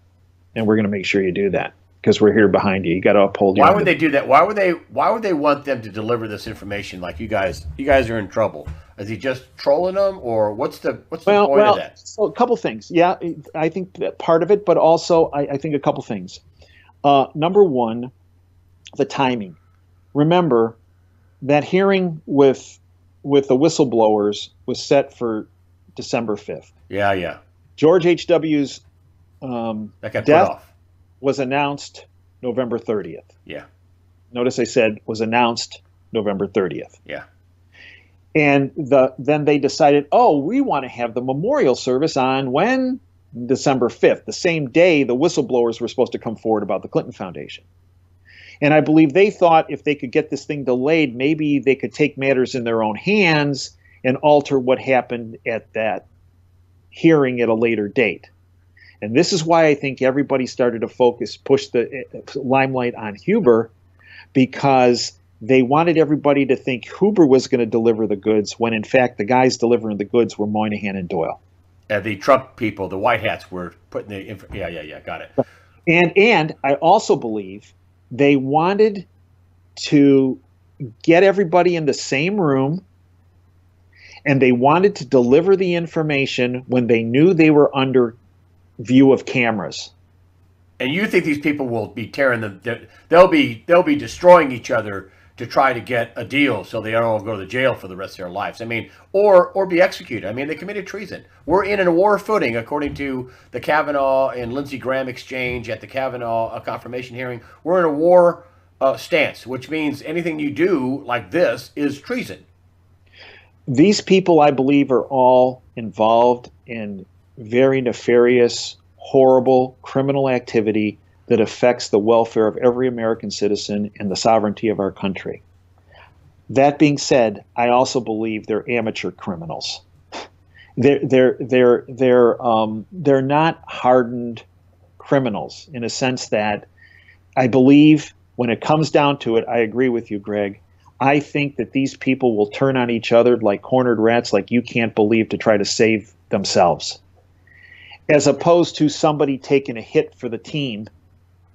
and we're going to make sure you do that because we're here behind you. You got to uphold. Why would they do that? Why would they want them to deliver this information? Like you guys are in trouble. Is he just trolling them, or what's the point of that? So a couple things. Yeah, I think that part of it, but also I think a couple things. Number one, the timing. Remember, that hearing with the whistleblowers was set for December 5th. Yeah. George H.W.'s death was announced November 30th. Yeah. Notice I said was announced November 30th. Yeah. And then they decided, we want to have the memorial service on when? December 5th, the same day the whistleblowers were supposed to come forward about the Clinton Foundation. And I believe they thought if they could get this thing delayed, maybe they could take matters in their own hands and alter what happened at that hearing at a later date. And this is why I think everybody started to push the limelight on Huber, because they wanted everybody to think Huber was going to deliver the goods when in fact the guys delivering the goods were Moynihan and Doyle. The Trump people, the White Hats, were putting the got it. And I also believe they wanted to get everybody in the same room, and they wanted to deliver the information when they knew they were under view of cameras. And you think these people will be tearing them? They'll be destroying each other to try to get a deal so they don't all go to jail for the rest of their lives. I mean, or be executed. I mean, they committed treason. We're in a war footing, according to the Kavanaugh and Lindsey Graham exchange at the Kavanaugh confirmation hearing. We're in a war stance, which means anything you do like this is treason. These people, I believe, are all involved in very nefarious, horrible criminal activity that affects the welfare of every American citizen and the sovereignty of our country. That being said, I also believe they're amateur criminals. They're not hardened criminals in a sense that I believe when it comes down to it, I agree with you, Greg. I think that these people will turn on each other like cornered rats, like you can't believe, to try to save themselves, as opposed to somebody taking a hit for the team.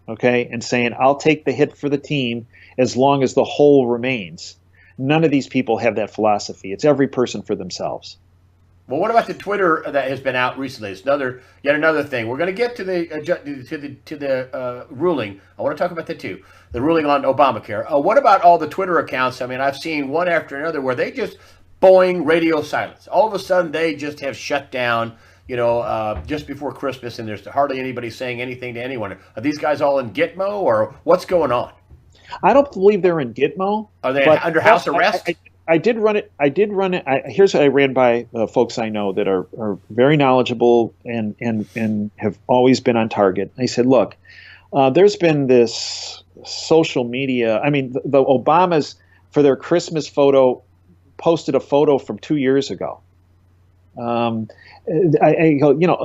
Okay, and saying, I'll take the hit for the team as long as the whole remains. None of these people have that philosophy. It's every person for themselves. Well, what about the Twitter that has been out recently? It's yet another thing. We're going to get to the ruling. I want to talk about that too. The ruling on Obamacare. What about all the Twitter accounts? I mean, I've seen one after another where they just radio silence. All of a sudden, they just have shut down. Just before Christmas, and there's hardly anybody saying anything to anyone. Are these guys all in Gitmo, or what's going on? I don't believe they're in Gitmo. Are they under house arrest? I did run it. Here's what I ran by folks I know that are very knowledgeable and have always been on target. I said, look, there's been this social media. I mean, the Obamas, for their Christmas photo, posted a photo from 2 years ago.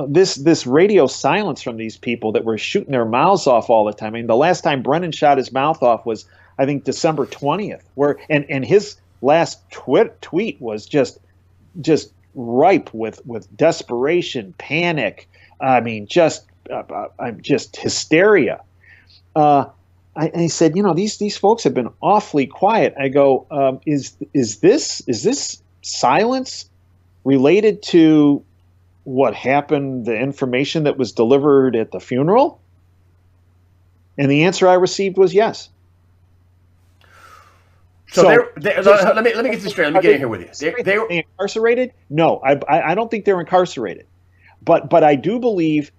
This radio silence from these people that were shooting their mouths off all the time. I mean, the last time Brennan shot his mouth off was, I think, December 20th, and his last tweet was just ripe with desperation, panic. I mean, just hysteria. I said, these folks have been awfully quiet. I go, is this silence related to what happened, the information that was delivered at the funeral? And the answer I received was yes. So let me get this straight. Let me get in here with you. They were incarcerated? No, I don't think they're incarcerated, but I do believe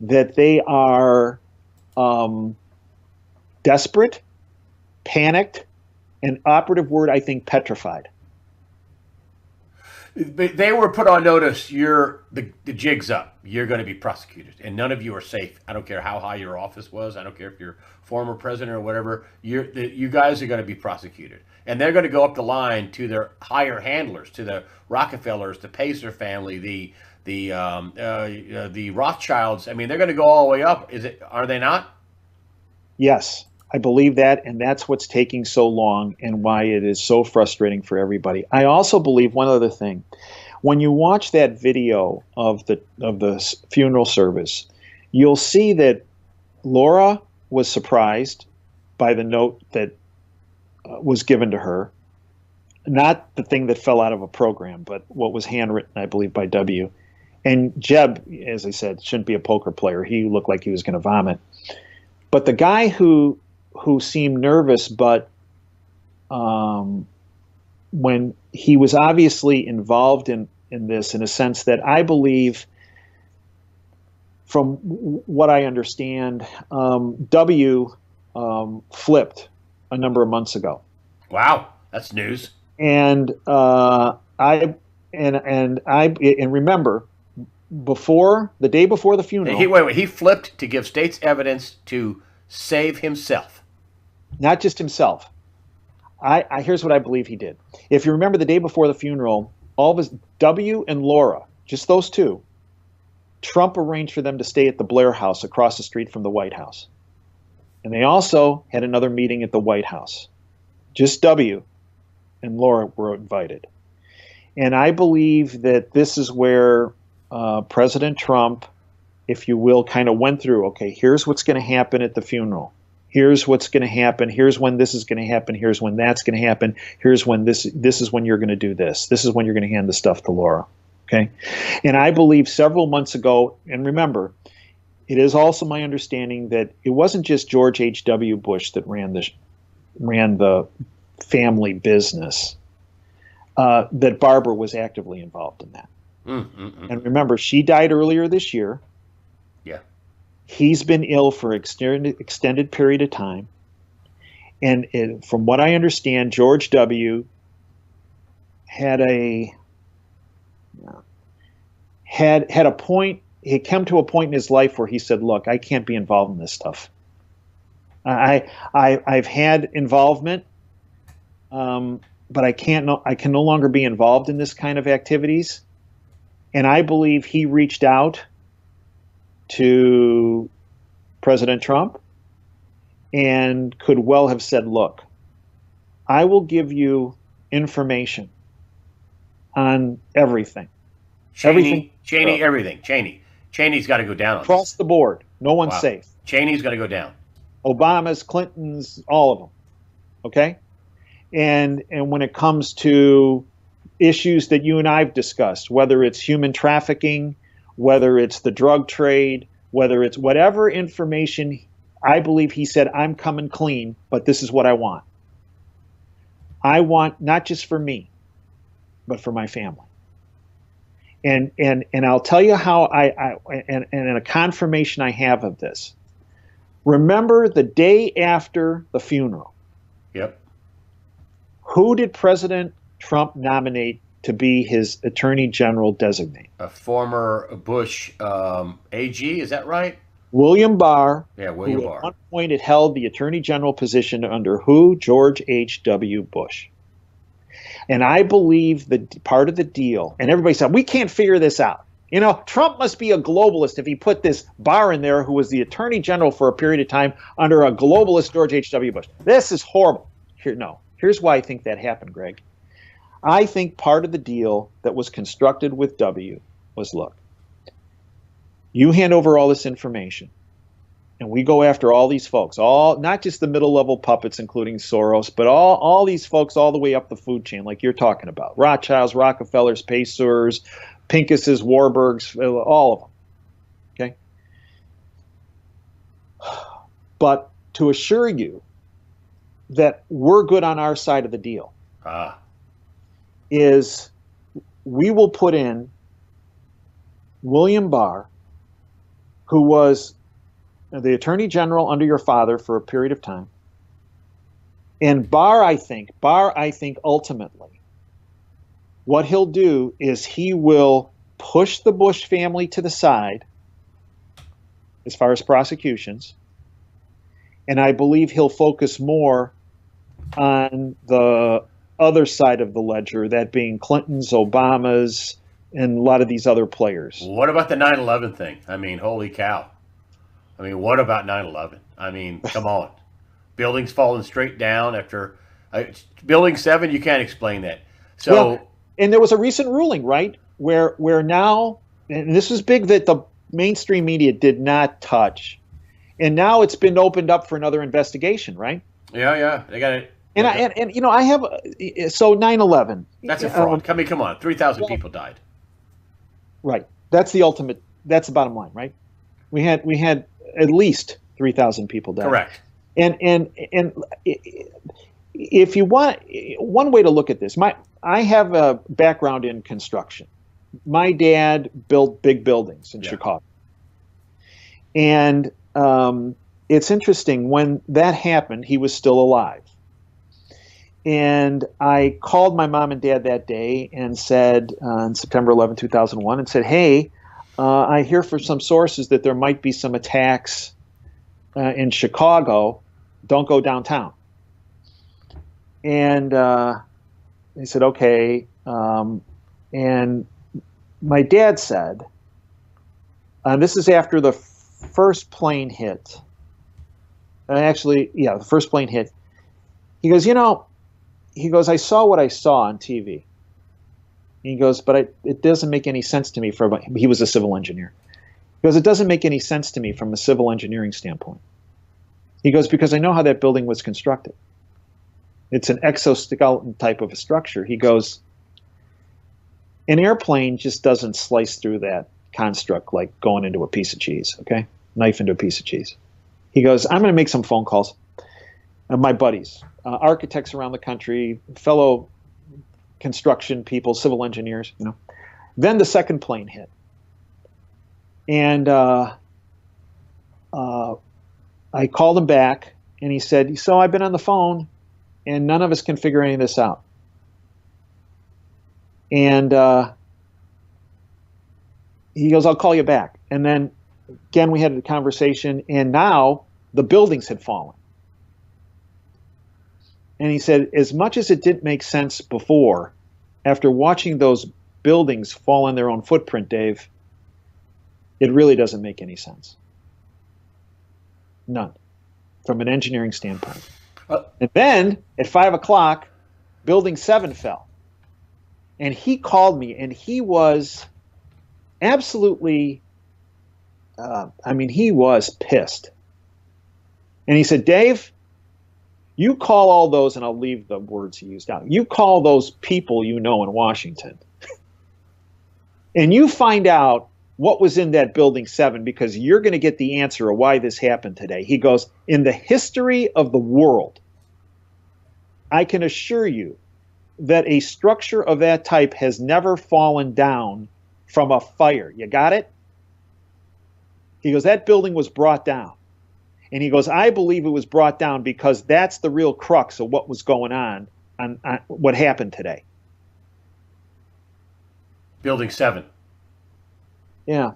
that they are desperate, panicked, and operative word, I think, petrified. They were put on notice. The jig's up. You're going to be prosecuted, and none of you are safe. I don't care how high your office was. I don't care if you're former president or whatever. You guys are going to be prosecuted, and they're going to go up the line to their higher handlers, to the Rockefellers, the Pacer family, the Rothschilds. I mean, they're going to go all the way up. Are they not? Yes, I believe that, and that's what's taking so long and why it is so frustrating for everybody. I also believe one other thing. When you watch that video of the funeral service, you'll see that Laura was surprised by the note that was given to her. Not the thing that fell out of a program, but what was handwritten, I believe, by W. And Jeb, as I said, shouldn't be a poker player. He looked like he was going to vomit. But the guy who seemed nervous, but when he was obviously involved in this, in a sense that I believe, from what I understand, W flipped a number of months ago. Wow, that's news. And I remember, the day before the funeral, he flipped to give state's evidence to save himself. Not just himself. Here's what I believe he did. If you remember, the day before the funeral, all of his W and Laura, just those two, Trump arranged for them to stay at the Blair House across the street from the White House. And they also had another meeting at the White House. Just W and Laura were invited. And I believe that this is where President Trump, if you will, kind of went through, okay, here's what's going to happen at the funeral. Here's what's going to happen. Here's when this is going to happen. Here's when that's going to happen. Here's when this is when you're going to do this. This is when you're going to hand the stuff to Laura. Okay. And I believe several months ago, and remember, it is also my understanding that it wasn't just George H.W. Bush that ran the family business, that Barbara was actively involved in that. And remember, she died earlier this year. Yeah. He's been ill for an extended period of time. And from what I understand, George W. had a point. He came to a point in his life where he said, "Look, I can't be involved in this stuff. I've had involvement, but I can no longer be involved in this kind of activities." And I believe he reached out to President Trump and could well have said, "Look, I will give you information on everything." Cheney's got to go down on across the board. No one's safe. Cheney's got to go down. Obama's, Clinton's, all of them. Okay? And when it comes to issues that you and I've discussed, whether it's human trafficking, whether it's the drug trade, whether it's whatever information, I believe he said, "I'm coming clean, but this is what I want. I want not just for me, but for my family." And I'll tell you how and a confirmation I have of this. Remember the day after the funeral. Yep. Who did President Trump nominate to be his attorney general designate? A former Bush AG, is that right? William Barr. Yeah, William who Barr. At one point had held the attorney general position under who? George H.W. Bush. And I believe that part of the deal, and everybody said, we can't figure this out. Trump must be a globalist if he put this Barr in there, who was the attorney general for a period of time under a globalist George H.W. Bush. This is horrible. Here's why I think that happened, Greg. I think part of the deal that was constructed with W was, look, you hand over all this information, and we go after all these folks, all not just the middle level puppets, including Soros, but all these folks all the way up the food chain, like you're talking about, Rothschilds, Rockefellers, Pacers, Pincus's, Warburgs, all of them. Okay, but to assure you that we're good on our side of the deal is we will put in William Barr, who was the Attorney General under your father for a period of time. And Barr, I think ultimately, what he'll do is he will push the Bush family to the side as far as prosecutions. And I believe he'll focus more on the other side of the ledger, that being Clinton's, Obama's, and a lot of these other players. What about the 9/11 thing? I mean, holy cow. I mean, what about 9/11? I mean, come on. Buildings falling straight down after Building 7, you can't explain that. So, well, and there was a recent ruling, right, where now, and this was big, that the mainstream media did not touch, and now it's been opened up for another investigation, right? Yeah, they got it. And you know, I have so 9/11. That's a fraud. Come on, 3,000 people died. Right. That's the ultimate. That's the bottom line, right? We had at least 3,000 people die. Correct. And if you want, one way to look at this, I have a background in construction. My dad built big buildings in Chicago, and it's interesting, when that happened, he was still alive. And I called my mom and dad that day and said, on September 11, 2001, and said, hey, I hear from some sources that there might be some attacks in Chicago. Don't go downtown. And he said, okay. And my dad said, this is after the first plane hit. The first plane hit. He goes, I saw what I saw on TV. He goes, but it doesn't make any sense to me. He was a civil engineer. He goes, it doesn't make any sense to me from a civil engineering standpoint. He goes, because I know how that building was constructed. It's an exoskeleton type of a structure. He goes, an airplane just doesn't slice through that construct like going into a piece of cheese, okay? Knife into a piece of cheese. He goes, I'm going to make some phone calls. My buddies, architects around the country, fellow construction people, civil engineers, Then the second plane hit. And I called him back, and he said, so I've been on the phone, and none of us can figure any of this out. And he goes, I'll call you back. And then, again, we had a conversation, and now the buildings had fallen. And he said, as much as it didn't make sense before, after watching those buildings fall in their own footprint, Dave, it really doesn't make any sense. None. From an engineering standpoint. And then, at 5 o'clock, Building 7 fell. And he called me, and he was absolutely, he was pissed. And he said, Dave, you call all those, and I'll leave the words he used out, you call those people in Washington, and you find out what was in that Building 7, because you're going to get the answer of why this happened today. He goes, in the history of the world, I can assure you that a structure of that type has never fallen down from a fire. You got it? He goes, that building was brought down. And he goes, I believe it was brought down because that's the real crux of what was going on what happened today. Building 7. Yeah.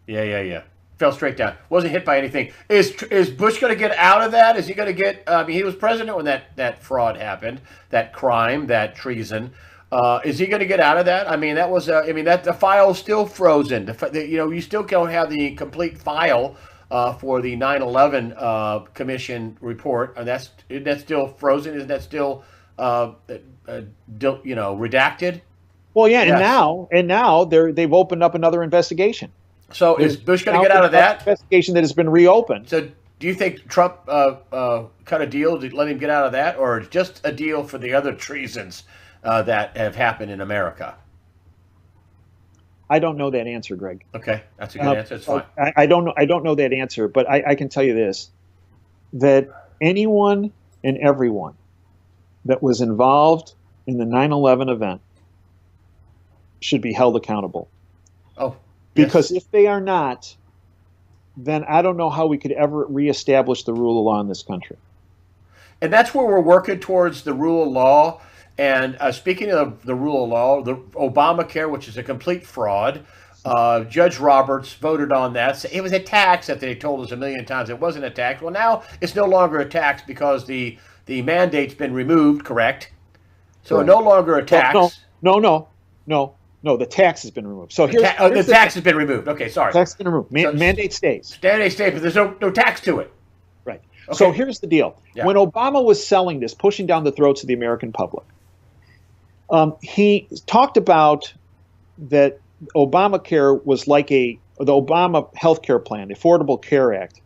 Yeah. Fell straight down. Wasn't hit by anything. Is Bush going to get out of that? Is he going to get? He was president when that fraud happened, that crime, that treason. Is he going to get out of that? That was. That the file's still frozen. You still don't have the complete file for the 9/11 Commission report, and that's still frozen. Isn't that still redacted? Well, yeah, Yes. and now they've opened up another investigation. So is There's Bush going to now get out of an that? investigation that has been reopened. So do you think Trump cut a deal to let him get out of that, or just a deal for the other treasons that have happened in America? I don't know that answer, Greg. Okay, that's a good answer. It's fine. I don't know. I don't know that answer, but I can tell you this: that anyone and everyone that was involved in the 9/11 event should be held accountable. Oh, because if they are not, then I don't know how we could ever reestablish the rule of law in this country. And that's where we're working towards the rule of law. And speaking of the rule of law, the Obamacare, which is a complete fraud, Judge Roberts voted on that. It was a tax that they told us a million times it wasn't a tax. Well, now it's no longer a tax because the mandate's been removed, correct? So Correct. no longer a tax. No, the tax has been removed. So here's the tax has been removed. Okay, sorry. Tax has been removed. Mandate stays. Mandate stays, but there's no tax to it. Right. Okay. So here's the deal. Yeah. When Obama was selling this, pushing down the throats of the American public, he talked about that Obamacare was like the Obama health care plan, the Unaffordable Care Act,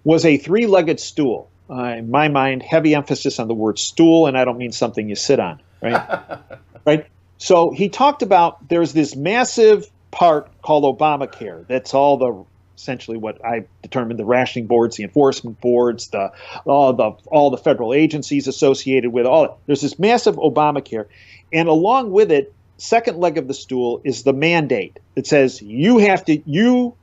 was a three-legged stool. In my mind, heavy emphasis on the word stool, and I don't mean something you sit on, right? Right? So he talked about there's this massive part called Obamacare. That's essentially what I determined: the rationing boards, the enforcement boards, all the federal agencies associated with all. There's this massive Obamacare, and along with it, second leg of the stool is the mandate that says you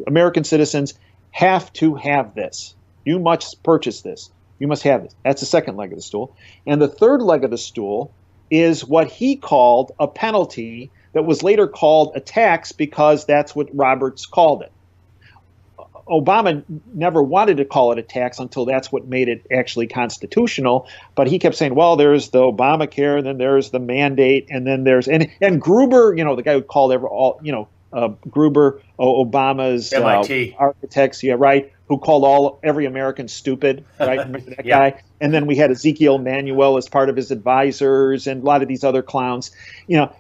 American citizens have to have this. You must purchase this. You must have this. That's the second leg of the stool. And the third leg of the stool is what he called a penalty that was later called a tax because that's what Roberts called it. Obama never wanted to call it a tax until that's what made it actually constitutional. But he kept saying, well, there's the Obamacare, and then there's the mandate, and then there's and Gruber, the guy who called Gruber, Obama's MIT architects, yeah, right, who called every American stupid, right? Remember that Yeah. guy? And then we had Ezekiel Manuel as part of his advisors, and a lot of these other clowns.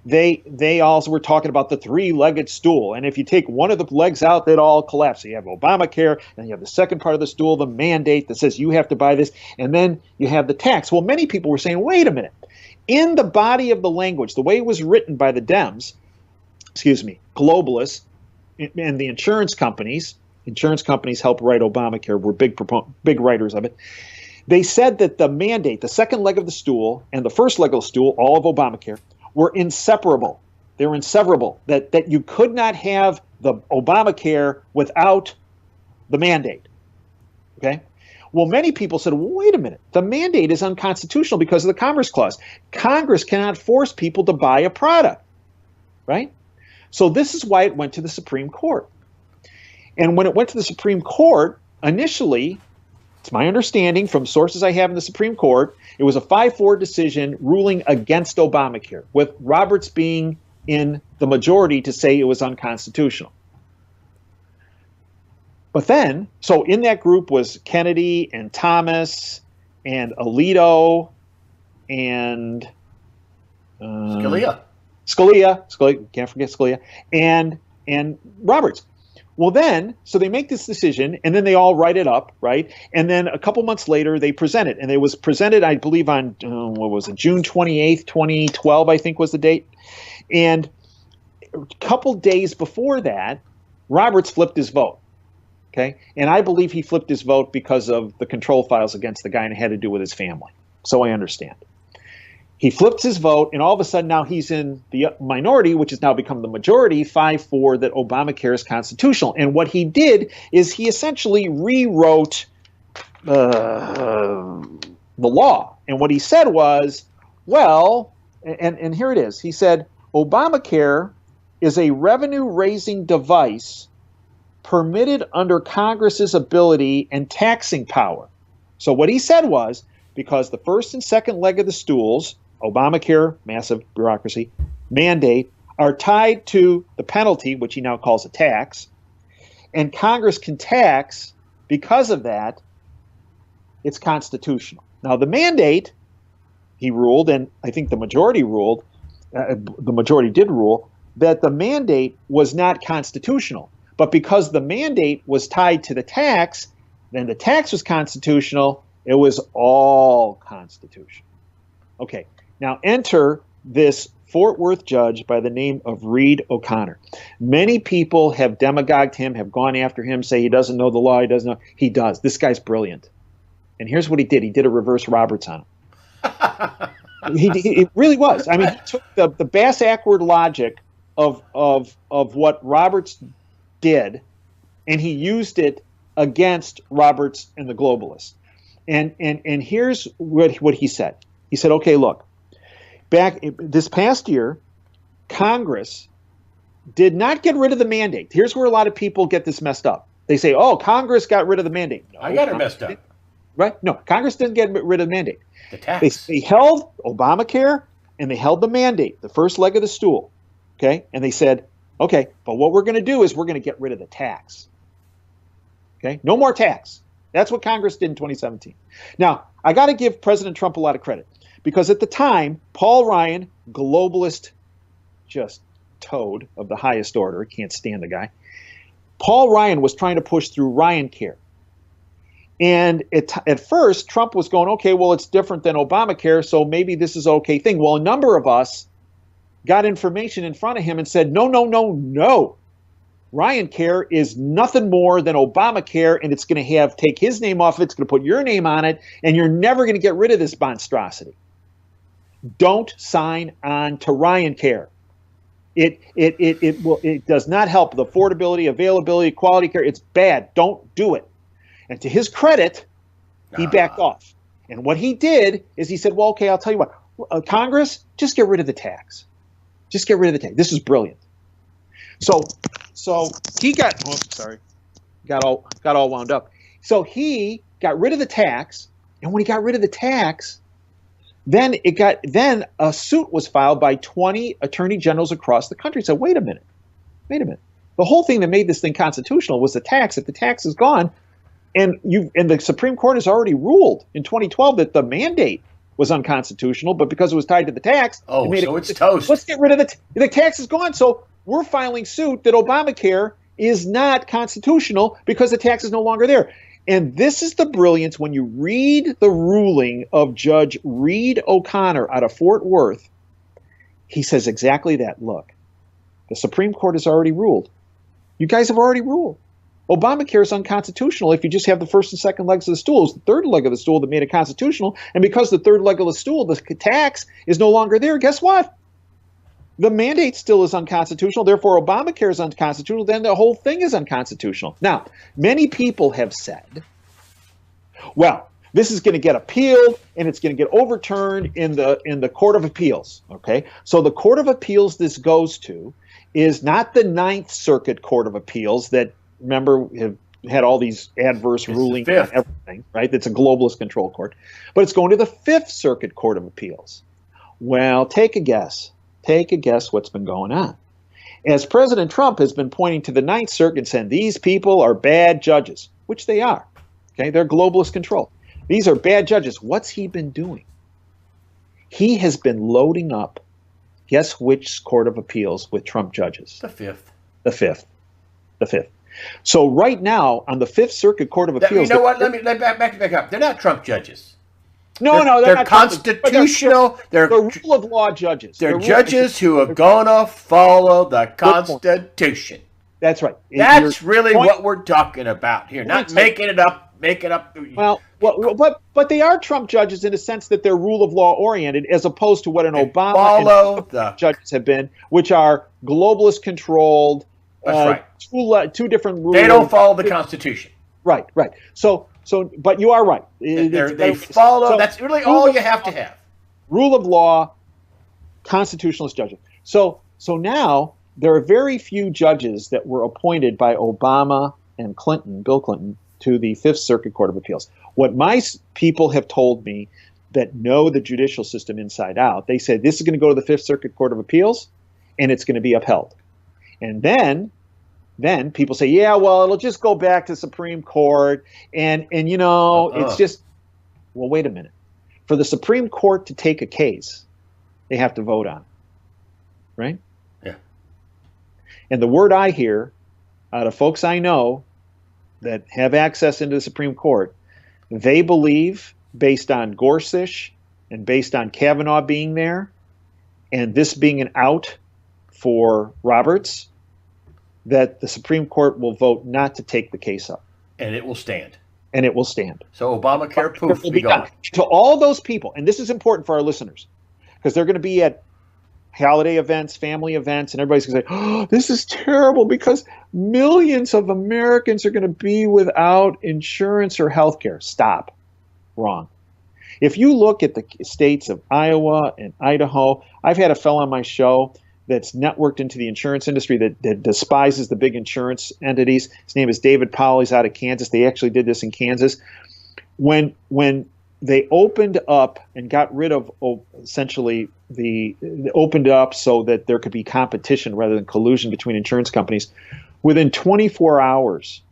They also were talking about the three-legged stool. And if you take one of the legs out, they'd all collapse. So you have Obamacare, and you have the second part of the stool, the mandate that says you have to buy this, and then you have the tax. Well, many people were saying, wait a minute. In the body of the language, the way it was written by the Dems, globalists, and the insurance companies helped write Obamacare, were big writers of it. They said that the mandate, the second leg of the stool, and the first leg of the stool, all of Obamacare, were inseparable. They were inseparable. That you could not have the Obamacare without the mandate. Okay? Well, many people said, well, wait a minute. The mandate is unconstitutional because of the Commerce Clause. Congress cannot force people to buy a product. Right? So this is why it went to the Supreme Court. And when it went to the Supreme Court, initially, it's my understanding from sources I have in the Supreme Court, it was a 5-4 decision ruling against Obamacare, with Roberts being in the majority to say it was unconstitutional. But then, so in that group was Kennedy and Thomas and Alito and Scalia, can't forget Scalia, and Roberts. Well, then, so they make this decision, and then they all write it up, right? And then a couple months later, they present it. And it was presented, I believe, on, June 28th, 2012, I think was the date. And a couple days before that, Roberts flipped his vote, okay? And I believe he flipped his vote because of the control files against the guy, and it had to do with his family. So I understand. He flips his vote, and all of a sudden now he's in the minority, which has now become the majority, 5-4, that Obamacare is constitutional. And what he did is he essentially rewrote the law. And what he said was, well, and here it is. He said, Obamacare is a revenue-raising device permitted under Congress's ability and taxing power. So what he said was, because the first and second leg of the stools, Obamacare, massive bureaucracy, mandate, are tied to the penalty, which he now calls a tax, and Congress can tax because of that, it's constitutional. Now, the mandate he ruled, and I think the majority ruled, the majority did rule, that the mandate was not constitutional. But because the mandate was tied to the tax, then the tax was constitutional. It was all constitutional. Okay, now enter this Fort Worth judge by the name of Reed O'Connor. Many people have demagogued him, have gone after him, say he doesn't know the law, he doesn't know. He does. This guy's brilliant. And here's what he did. He did a reverse Roberts on him. It really was. I mean, he took the bass-ackward logic of what Roberts did, and he used it against Roberts and the globalists. And here's what he said. He said, okay, look, back this past year, Congress did not get rid of the mandate. Here's where a lot of people get this messed up. They say, oh, Congress got rid of the mandate. No, I got it messed up. Right? No, Congress didn't get rid of the mandate. The tax. They held Obamacare and they held the mandate, the first leg of the stool. Okay? And they said, okay, but what we're going to do is we're going to get rid of the tax. Okay? No more tax. That's what Congress did in 2017. Now, I got to give President Trump a lot of credit because at the time, Paul Ryan, globalist, just toad of the highest order, can't stand the guy. Paul Ryan was trying to push through Ryan Care. And at first, Trump was going, okay, well, it's different than Obamacare, so maybe this is an okay thing. Well, a number of us got information in front of him and said, no, no, no, no. Ryan Care is nothing more than Obamacare, and it's going to take his name off of it, it's going to put your name on it, and you're never going to get rid of this monstrosity. Don't sign on to Ryan Care. It does not help the affordability, availability, quality care. It's bad. Don't do it. And to his credit, he backed off. And what he did is he said, well, okay, I'll tell you what. Congress, just get rid of the tax. Just get rid of the tax. This is brilliant. So he got all wound up. So he got rid of the tax, and when he got rid of the tax, then a suit was filed by 20 attorney generals across the country. So wait a minute. The whole thing that made this thing constitutional was the tax. If the tax is gone, and the Supreme Court has already ruled in 2012 that the mandate was unconstitutional, but because it was tied to the tax, it's toast. Let's get rid of the tax is gone. So we're filing suit that Obamacare is not constitutional because the tax is no longer there. And this is the brilliance when you read the ruling of Judge Reed O'Connor out of Fort Worth. He says exactly that. Look, the Supreme Court has already ruled. You guys have already ruled. Obamacare is unconstitutional if you just have the first and second legs of the stool. It's the third leg of the stool that made it constitutional. And because the third leg of the stool, the tax, is no longer there, guess what? The mandate still is unconstitutional. Therefore, Obamacare is unconstitutional. Then the whole thing is unconstitutional. Now, many people have said, well, this is going to get appealed and it's going to get overturned in the Court of Appeals. Okay, so the Court of Appeals this goes to is not the Ninth Circuit Court of Appeals that, remember, have had all these adverse rulings on everything, right? That's a globalist control court. But it's going to the Fifth Circuit Court of Appeals. Well, take a guess. Take a guess what's been going on. As President Trump has been pointing to the Ninth Circuit saying these people are bad judges, which they are. Okay, they're globalist control. These are bad judges. What's he been doing? He has been loading up, guess which Court of Appeals with Trump judges? The Fifth. The Fifth. The Fifth. So right now on the Fifth Circuit Court of Appeals, you know what? Let me back up. They're not Trump judges. No, they're not constitutional. They're rule of law judges. They're judges who are gonna follow the Constitution. That's right. That's really what we're talking about here. Not making it up. Well, but they are Trump judges in a sense that they're rule of law oriented, as opposed to what an Obama and Trump judges have been, which are globalist controlled. That's right. Two different rules. They don't follow the Constitution. Right. So, but you are right. They follow. That's really all you have to have. Rule of law, constitutionalist judges. So now there are very few judges that were appointed by Obama and Bill Clinton, to the Fifth Circuit Court of Appeals. What my people have told me that know the judicial system inside out, they said this is going to go to the Fifth Circuit Court of Appeals, and it's going to be upheld. And then people say, yeah, well, it'll just go back to Supreme Court, and it's just, well, wait a minute. For the Supreme Court to take a case, they have to vote on it, right? Yeah. And the word I hear out of folks I know that have access into the Supreme Court, they believe, based on Gorsuch and based on Kavanaugh being there, and this being an out for Roberts, that the Supreme Court will vote not to take the case up. And it will stand. And it will stand. So Obamacare, poof, will be gone. To all those people, and this is important for our listeners, because they're going to be at holiday events, family events, and everybody's going to say, oh, this is terrible because millions of Americans are going to be without insurance or health care. Stop. Wrong. If you look at the states of Iowa and Idaho, I've had a fellow on my show that's networked into the insurance industry that despises the big insurance entities. His name is David Powell. He's out of Kansas. They actually did this in Kansas. When they opened up and got rid of essentially opened up so that there could be competition rather than collusion between insurance companies, within 24 hours,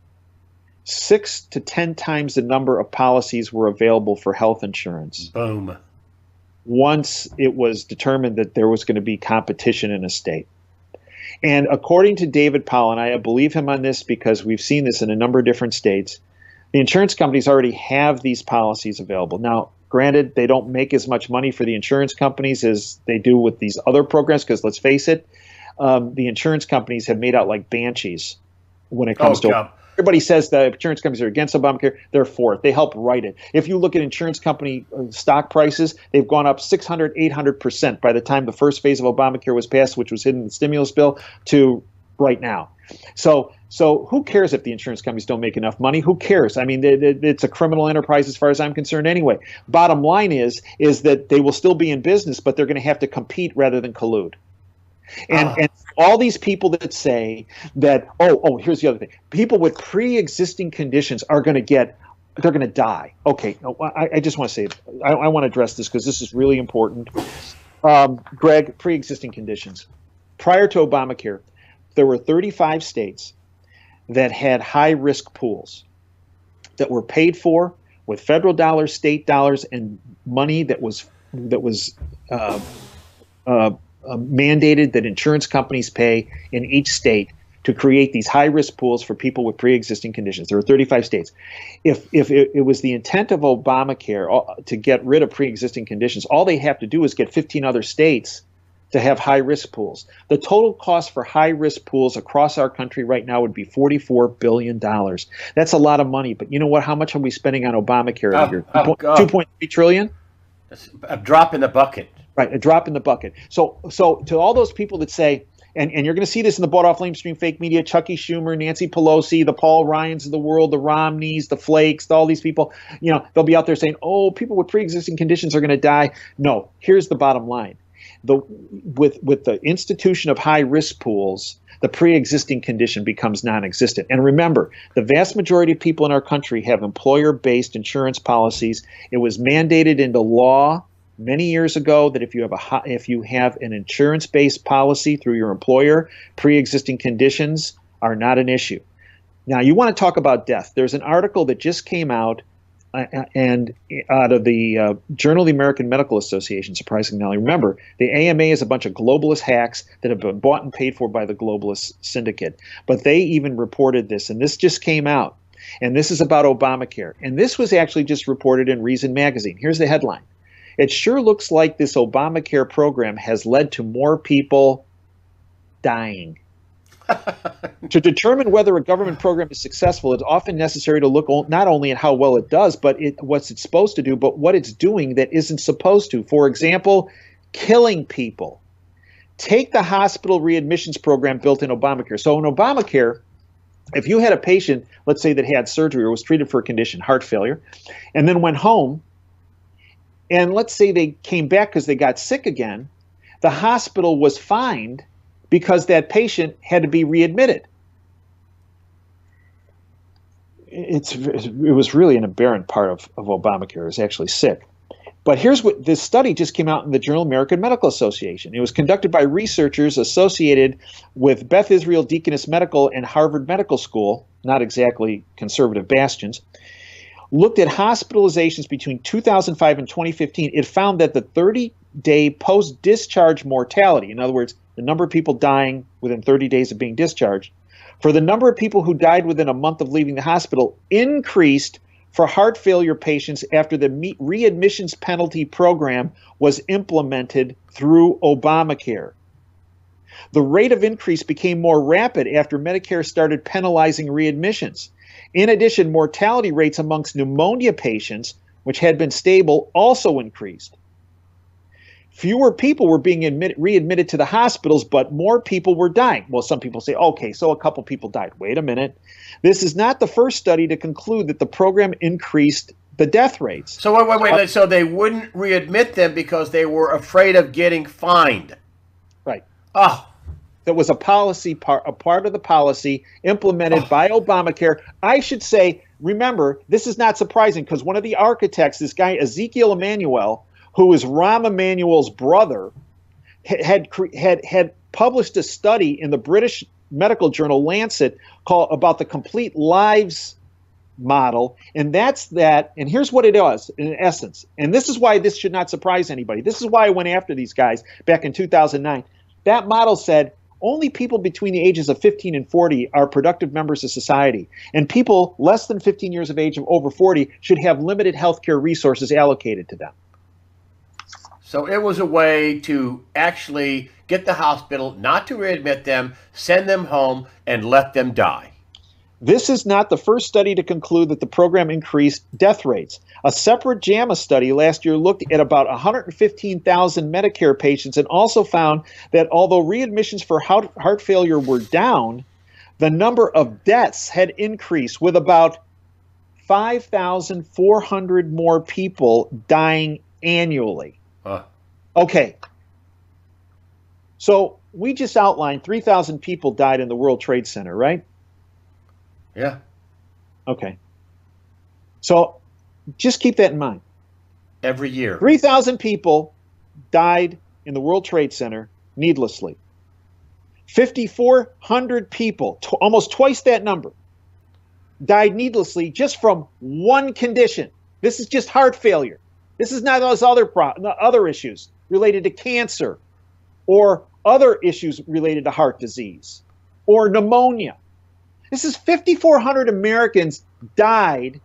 6 to 10 times the number of policies were available for health insurance. Boom. Once it was determined that there was going to be competition in a state. And according to David Powell, and I believe him on this because we've seen this in a number of different states, the insurance companies already have these policies available. Now, granted, they don't make as much money for the insurance companies as they do with these other programs, because let's face it, the insurance companies have made out like banshees when it comes to... Everybody says the insurance companies are against Obamacare. They're for it. They help write it. If you look at insurance company stock prices, they've gone up 600, 800% by the time the first phase of Obamacare was passed, which was hidden in the stimulus bill, to right now. So who cares if the insurance companies don't make enough money? Who cares? I mean, it's a criminal enterprise as far as I'm concerned anyway. Bottom line is that they will still be in business, but they're going to have to compete rather than collude. And all these people that say that, here's the other thing. People with pre-existing conditions they're going to die. Okay, I just want to say, I want to address this because this is really important. Greg, pre-existing conditions. Prior to Obamacare, there were 35 states that had high-risk pools that were paid for with federal dollars, state dollars, and money that was mandated that insurance companies pay in each state to create these high-risk pools for people with pre-existing conditions. There were 35 states. If it was the intent of Obamacare to get rid of pre-existing conditions, all they have to do is get 15 other states to have high-risk pools. The total cost for high-risk pools across our country right now would be $44 billion. That's a lot of money, but you know what? How much are we spending on Obamacare every year? $2.3 trillion? That's a drop in the bucket. Right, a drop in the bucket. So to all those people that say, and you're going to see this in the bought-off lamestream fake media, Chucky Schumer, Nancy Pelosi, the Paul Ryans of the world, the Romneys, the Flakes, all these people, they'll be out there saying, oh, people with pre-existing conditions are going to die. No, here's the bottom line. With the institution of high-risk pools, the pre-existing condition becomes non-existent. And remember, the vast majority of people in our country have employer-based insurance policies. It was mandated into law many years ago that if you have an insurance-based policy through your employer, pre-existing conditions are not an issue. Now, you want to talk about death. There's an article that just came out and out of the Journal of the American Medical Association, surprisingly. Now, remember, the AMA is a bunch of globalist hacks that have been bought and paid for by the globalist syndicate. But they even reported this, and this just came out. And this is about Obamacare. And this was actually just reported in Reason Magazine. Here's the headline. It sure looks like this Obamacare program has led to more people dying. To determine whether a government program is successful, it's often necessary to look not only at how well it does, but what it's supposed to do, but what it's doing that isn't supposed to. For example, killing people. Take the hospital readmissions program built in Obamacare. So in Obamacare, if you had a patient, let's say that had surgery or was treated for a condition, heart failure, and then went home, and let's say they came back because they got sick again, the hospital was fined because that patient had to be readmitted. It was really an aberrant part of Obamacare. It was actually sick. But here's what this study just came out in the Journal of the American Medical Association. It was conducted by researchers associated with Beth Israel Deaconess Medical and Harvard Medical School, not exactly conservative bastions. looked at hospitalizations between 2005 and 2015, it found that the 30-day post-discharge mortality, in other words, the number of people dying within 30 days of being discharged, for the number of people who died within a month of leaving the hospital, increased for heart failure patients after the readmissions penalty program was implemented through Obamacare. The rate of increase became more rapid after Medicare started penalizing readmissions. In addition, mortality rates amongst pneumonia patients, which had been stable, also increased. Fewer people were being readmitted to the hospitals, but more people were dying. Well, some people say, okay, so a couple people died. Wait a minute. This is not the first study to conclude that the program increased the death rates. So wait. So they wouldn't readmit them because they were afraid of getting fined. Right. Oh. That was a part of the policy implemented by Obamacare. I should say, remember, this is not surprising because one of the architects, this guy Ezekiel Emanuel, who is Rahm Emanuel's brother, had published a study in the British medical journal Lancet called about the complete lives model, and that's that. And here's what it is in essence, and this is why this should not surprise anybody. This is why I went after these guys back in 2009. That model said only people between the ages of 15 and 40 are productive members of society, and people less than 15 years of age and over 40 should have limited health care resources allocated to them. So it was a way to actually get the hospital not to readmit them, send them home, and let them die. This is not the first study to conclude that the program increased death rates. A separate JAMA study last year looked at about 115,000 Medicare patients and also found that although readmissions for heart failure were down, the number of deaths had increased, with about 5,400 more people dying annually. Okay. So we just outlined 3,000 people died in the World Trade Center, right? Yeah. Okay. So just keep that in mind. Every year. 3,000 people died in the World Trade Center needlessly. 5,400 people, almost twice that number, died needlessly just from one condition. This is just heart failure. This is not those other issues related to cancer or other issues related to heart disease or pneumonia. This is 5,400 Americans died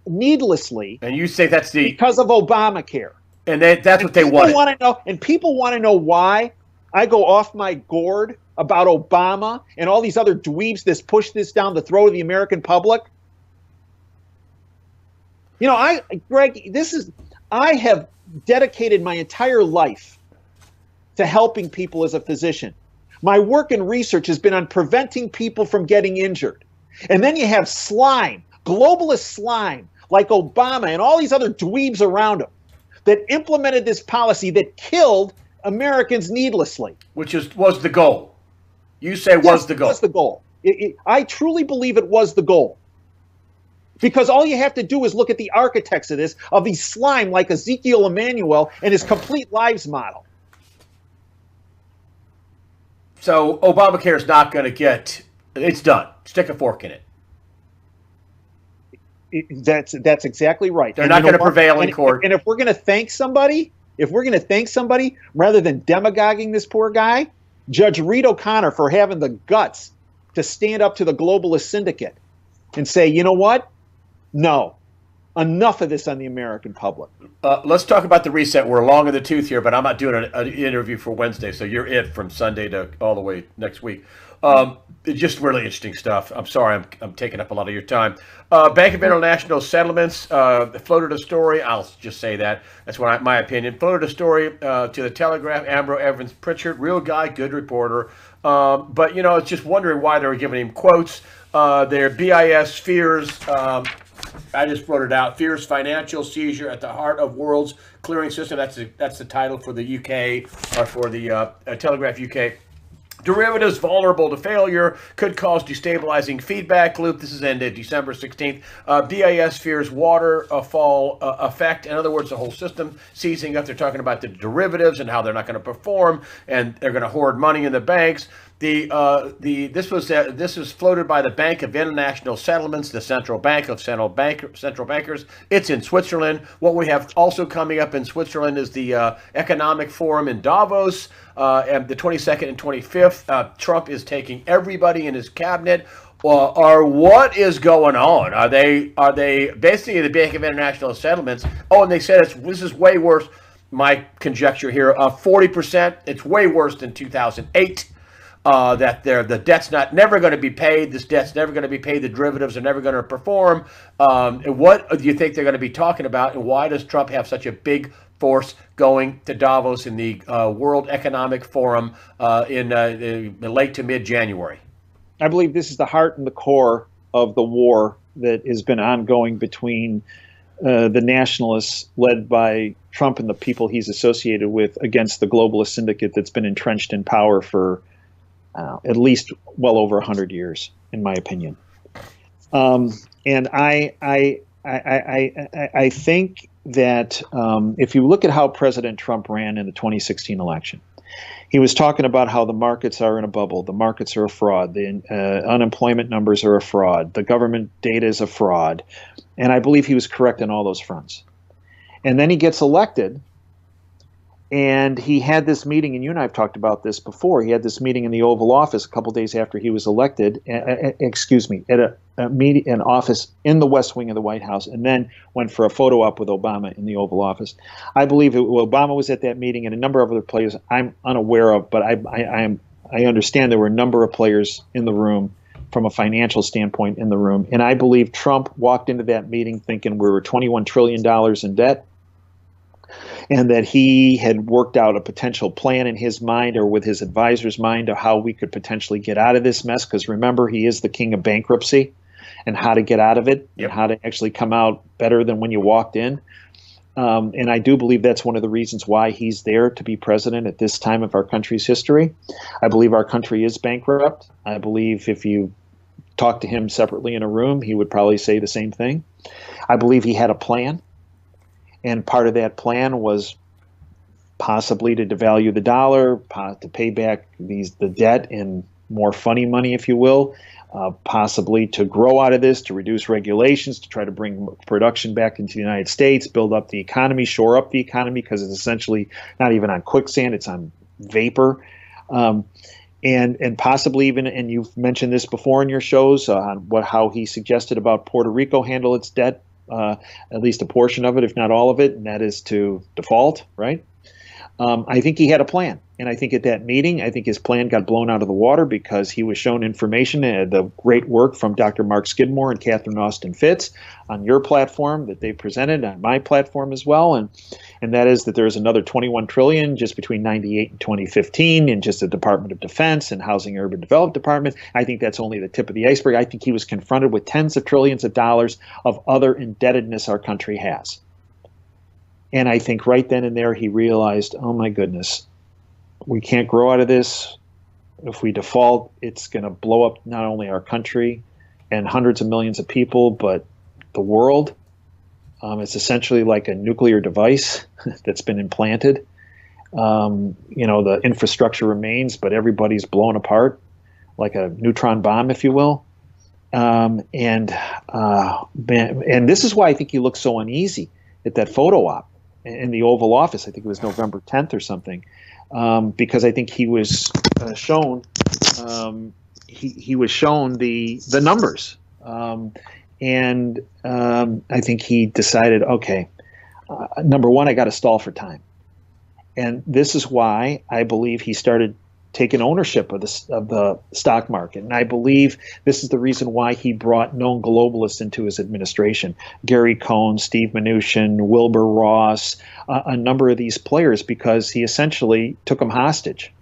needlessly. And you say that's because of Obamacare. And that's what they wanted. People want to know why I go off my gourd about Obama and all these other dweebs that push this down the throat of the American public. You know, Greg, I have dedicated my entire life to helping people as a physician. My work and research has been on preventing people from getting injured. And then you have slime, globalist slime, like Obama and all these other dweebs around him that implemented this policy that killed Americans needlessly. Which was the goal. You say was the goal. It was the goal. I truly believe it was the goal. Because all you have to do is look at the architects of this, of these slime like Ezekiel Emanuel and his complete lives model. So Obamacare is not going to get, it's done. Stick a fork in it. That's exactly right. They're not going to prevail in court. And if we're going to thank somebody, rather than demagoguing this poor guy, Judge Reed O'Connor for having the guts to stand up to the globalist syndicate and say, you know what? No, enough of this on the American public. Let's talk about the reset. We're long in the tooth here, but I'm not doing an interview for Wednesday, so you're it from Sunday to all the way next week. It's just really interesting stuff. I'm sorry I'm taking up a lot of your time. Bank of International Settlements floated a story. I'll just say that. That's my opinion. Floated a story to the Telegraph. Ambrose Evans Pritchard, real guy, good reporter. But, you know, it's just wondering why they were giving him quotes. Their BIS fears... I just wrote it out. Fears financial seizure at the heart of world's clearing system. That's the title for the UK, or for the Telegraph UK. Derivatives vulnerable to failure could cause destabilizing feedback loop. This is ended December 16th. BIS fears waterfall effect. In other words, the whole system seizing up. They're talking about the derivatives and how they're not going to perform, and they're going to hoard money in the banks. This was floated by the Bank of International Settlements, the central bank of central bankers. It's in Switzerland. What we have also coming up in Switzerland is the Economic Forum in Davos, and the 22nd and 25th. Trump is taking everybody in his cabinet. Or what is going on? Are they basically the Bank of International Settlements? Oh, and they said this is way worse. My conjecture here, 40%. It's way worse than 2008. That the debt's never going to be paid. This debt's never going to be paid. The derivatives are never going to perform. And what do you think they're going to be talking about? And why does Trump have such a big force going to Davos in the World Economic Forum in late to mid-January? I believe this is the heart and the core of the war that has been ongoing between the nationalists led by Trump and the people he's associated with against the globalist syndicate that's been entrenched in power for at least well over 100 years, in my opinion. And I think that if you look at how President Trump ran in the 2016 election, he was talking about how the markets are in a bubble, the markets are a fraud, the unemployment numbers are a fraud, the government data is a fraud, and I believe he was correct on all those fronts. And then he gets elected, and he had this meeting, and you and I have talked about this before. He had this meeting in the Oval Office a couple days after he was elected, at an office in the West Wing of the White House, and then went for a photo op with Obama in the Oval Office. I believe Obama was at that meeting, and a number of other players I'm unaware of, but I understand there were a number of players in the room from a financial standpoint in the room. And I believe Trump walked into that meeting thinking we were $21 trillion in debt, and that he had worked out a potential plan in his mind or with his advisor's mind of how we could potentially get out of this mess. Because remember, he is the king of bankruptcy and how to get out of it. Yep. And how to actually come out better than when you walked in. And I do believe that's one of the reasons why he's there to be president at this time of our country's history. I believe our country is bankrupt. I believe if you talk to him separately in a room, he would probably say the same thing. I believe he had a plan. And part of that plan was possibly to devalue the dollar, to pay back the debt in more funny money, if you will, possibly to grow out of this, to reduce regulations, to try to bring production back into the United States, build up the economy, shore up the economy, because it's essentially not even on quicksand, it's on vapor. And possibly even, and you've mentioned this before in your shows, on how he suggested about Puerto Rico handle its debt. At least a portion of it, if not all of it, and that is to default, right? I think he had a plan. And I think at that meeting, I think his plan got blown out of the water because he was shown information, the great work from Dr. Mark Skidmore and Catherine Austin Fitts on your platform that they presented on my platform as well. And that is that there's another $21 trillion just between 98 and 2015 in just the Department of Defense and Housing and Urban Development Department. I think that's only the tip of the iceberg. I think he was confronted with tens of trillions of dollars of other indebtedness our country has. And I think right then and there he realized, oh my goodness, we can't grow out of this. If we default, it's going to blow up not only our country and hundreds of millions of people, but the world. It's essentially like a nuclear device that's been implanted. The infrastructure remains, but everybody's blown apart like a neutron bomb, if you will. And this is why I think he looked so uneasy at that photo op in the Oval Office. I think it was November 10th or something. Because I think he was shown he was shown the numbers, and I think he decided, okay, number one, I got to stall for time, and this is why I believe he started taken ownership of the stock market. And I believe this is the reason why he brought known globalists into his administration. Gary Cohn, Steve Mnuchin, Wilbur Ross, a number of these players, because he essentially took them hostage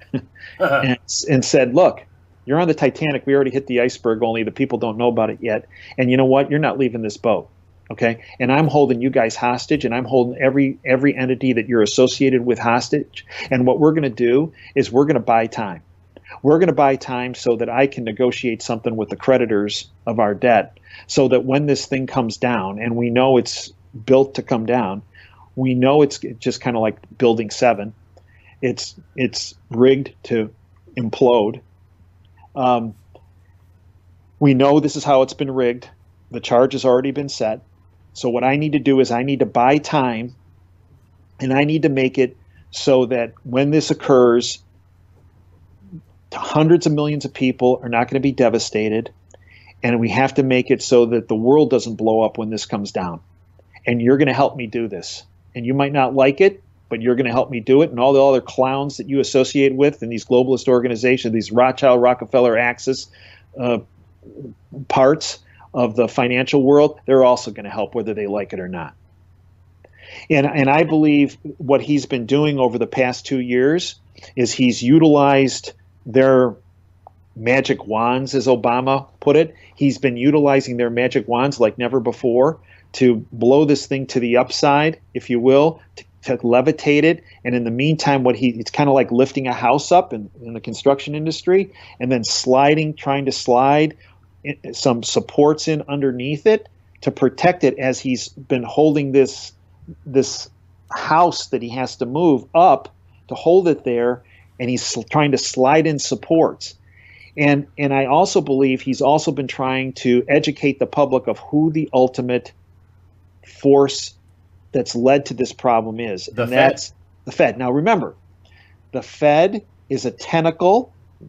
and said, look, you're on the Titanic. We already hit the iceberg, only the people don't know about it yet. And you know what? You're not leaving this boat. Okay, and I'm holding you guys hostage, and I'm holding every entity that you're associated with hostage. And what we're going to do is we're going to buy time. We're going to buy time so that I can negotiate something with the creditors of our debt, so that when this thing comes down, and we know it's built to come down, we know it's just kind of like Building 7. It's rigged to implode, Um, we know this is how it's been rigged. The charge has already been set. So what I need to do is I need to buy time, and I need to make it so that when this occurs, hundreds of millions of people are not going to be devastated, and we have to make it so that the world doesn't blow up when this comes down. And you're going to help me do this. And you might not like it, but you're going to help me do it. And all the other clowns that you associate with in these globalist organizations, these Rothschild, Rockefeller, Axis parts of the financial world, they're also going to help whether they like it or not. And I believe what he's been doing over the past 2 years is he's utilized their magic wands, as Obama put it. He's been utilizing their magic wands like never before to blow this thing to the upside, if you will, to levitate it. And in the meantime, it's kind of like lifting a house up in the construction industry and then trying to slide some supports in underneath it to protect it as he's been holding this house that he has to move up to hold it there, and he's trying to slide in supports. And I also believe he's also been trying to educate the public of who the ultimate force that's led to this problem is. That's the Fed. Now remember, the Fed is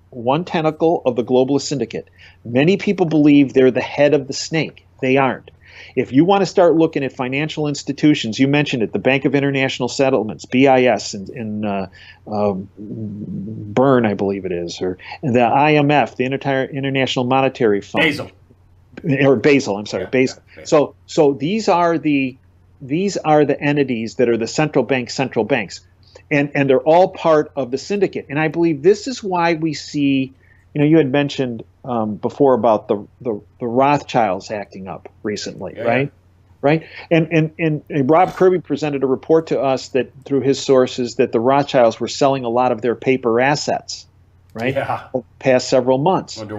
one tentacle of the globalist syndicate. Many people believe they're the head of the snake. They aren't. If you want to start looking at financial institutions, you mentioned it, the Bank of International Settlements, BIS, in Bern, I believe it is, or the IMF, the International Monetary Fund. Basel, I'm sorry, Basel. So these are the entities that are the central banks, and they're all part of the syndicate. And I believe this is why we see, you had mentioned before about the Rothschilds acting up recently, right? Right. And Rob Kirby presented a report to us that through his sources that the Rothschilds were selling a lot of their paper assets, right? Yeah. Over the past several months. Wonder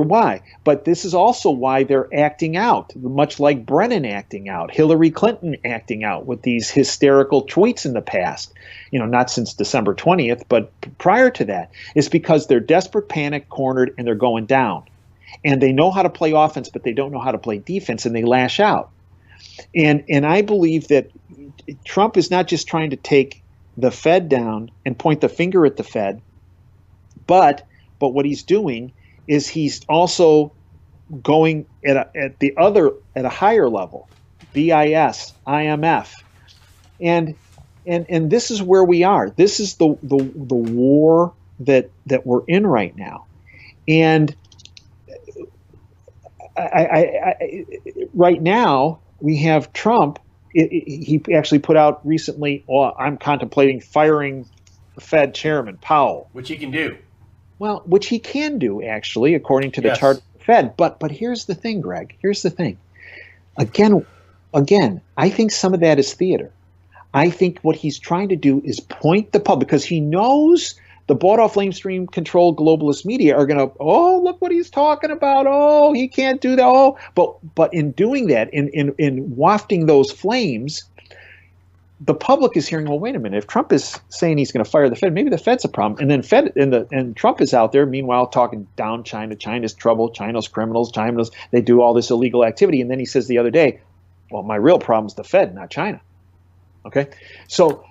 why. But this is also why they're acting out, much like Brennan acting out, Hillary Clinton acting out with these hysterical tweets in the past, not since December 20th, but prior to that. It's because they're desperate, panic, cornered, and they're going down. And they know how to play offense, but they don't know how to play defense, and they lash out. And I believe that Trump is not just trying to take the Fed down and point the finger at the Fed, but what he's doing is he's also going at a higher level, BIS, IMF, and this is where we are. This is the war that we're in right now, and right now we have Trump. He actually put out recently, I'm contemplating firing the Fed chairman Powell, which he can do. Well, which he can do, actually, according to the chart of the Fed. But here's the thing, Greg. Here's the thing. Again, I think some of that is theater. I think what he's trying to do is point the public, because he knows the bought-off lamestream controlled globalist media are going to, look what he's talking about. He can't do that. But in doing that, in wafting those flames, the public is hearing, well, wait a minute, if Trump is saying he's going to fire the Fed, maybe the Fed's a problem. And then Trump is out there, meanwhile, talking down China. China's trouble, China's criminals, they do all this illegal activity. And then he says the other day, well, my real problem is the Fed, not China. Okay? So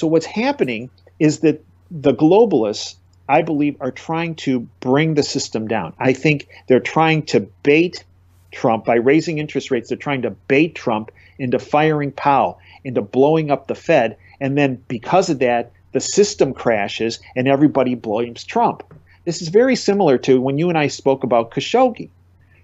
what's happening is that the globalists, I believe, are trying to bring the system down. I think they're trying to bait Trump by raising interest rates. They're trying to bait Trump into firing Powell, into blowing up the Fed, and then because of that, the system crashes and everybody blames Trump. This is very similar to when you and I spoke about Khashoggi.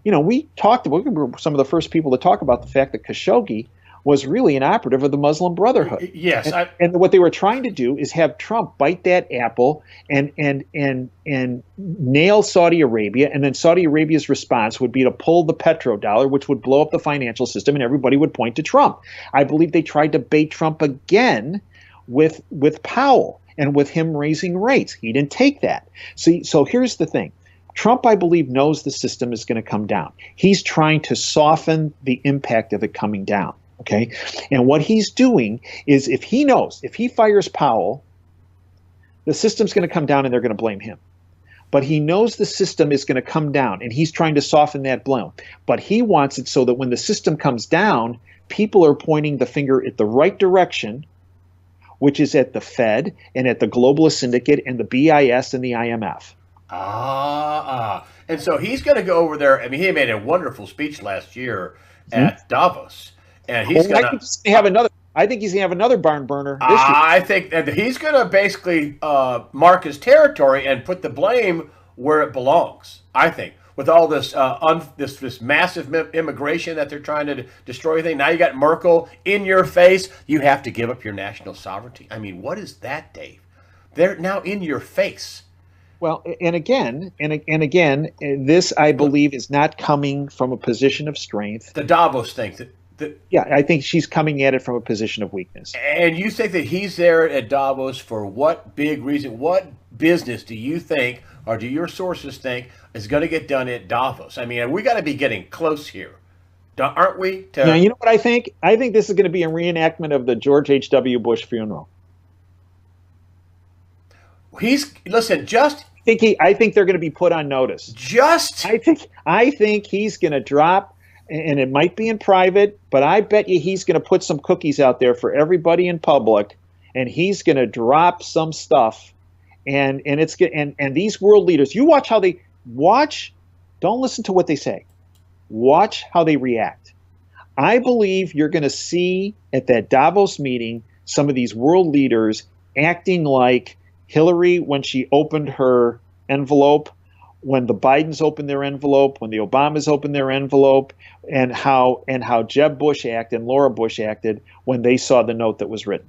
We were some of the first people to talk about the fact that Khashoggi was really an operative of the Muslim Brotherhood. Yes. And what they were trying to do is have Trump bite that apple and nail Saudi Arabia, and then Saudi Arabia's response would be to pull the petrodollar, which would blow up the financial system, and everybody would point to Trump. I believe they tried to bait Trump again with Powell and with him raising rates. He didn't take that. So here's the thing. Trump, I believe, knows the system is going to come down. He's trying to soften the impact of it coming down. Okay, and what he's doing is if he fires Powell, the system's going to come down and they're going to blame him. but he knows the system is going to come down, and he's trying to soften that blow. But he wants it so that when the system comes down, people are pointing the finger at the right direction, which is at the Fed and at the globalist syndicate and the BIS and the IMF. And so he's going to go over there. I mean, he made a wonderful speech last year at Davos, and he's going to have another. I think he's going to have another barn burner this year. I think that he's going to basically mark his territory and put the blame where it belongs. I think with all this this massive immigration that they're trying to destroy everything. Now you got Merkel in your face. You have to give up your national sovereignty. I mean, what is that, Dave? They're now in your face. Well, and again, this I believe is not coming from a position of strength. The Davos thing. Yeah, I think she's coming at it from a position of weakness. And you think that he's there at Davos for what big reason? What business do you think, or do your sources think, is going to get done at Davos? I mean, we got to be getting close here, aren't we? Yeah, you know what I think? I think this is going to be a reenactment of the George H.W. Bush funeral. I think they're going to be put on notice. I think he's going to drop. And it might be in private, but I bet you he's going to put some cookies out there for everybody in public, and he's going to drop some stuff. And it's and these world leaders, you watch how they watch. Don't listen to what they say. Watch how they react. I believe you're going to see at that Davos meeting some of these world leaders acting like Hillary when she opened her envelope, when the Bidens opened their envelope, when the Obamas opened their envelope, and how Jeb Bush acted and Laura Bush acted when they saw the note that was written.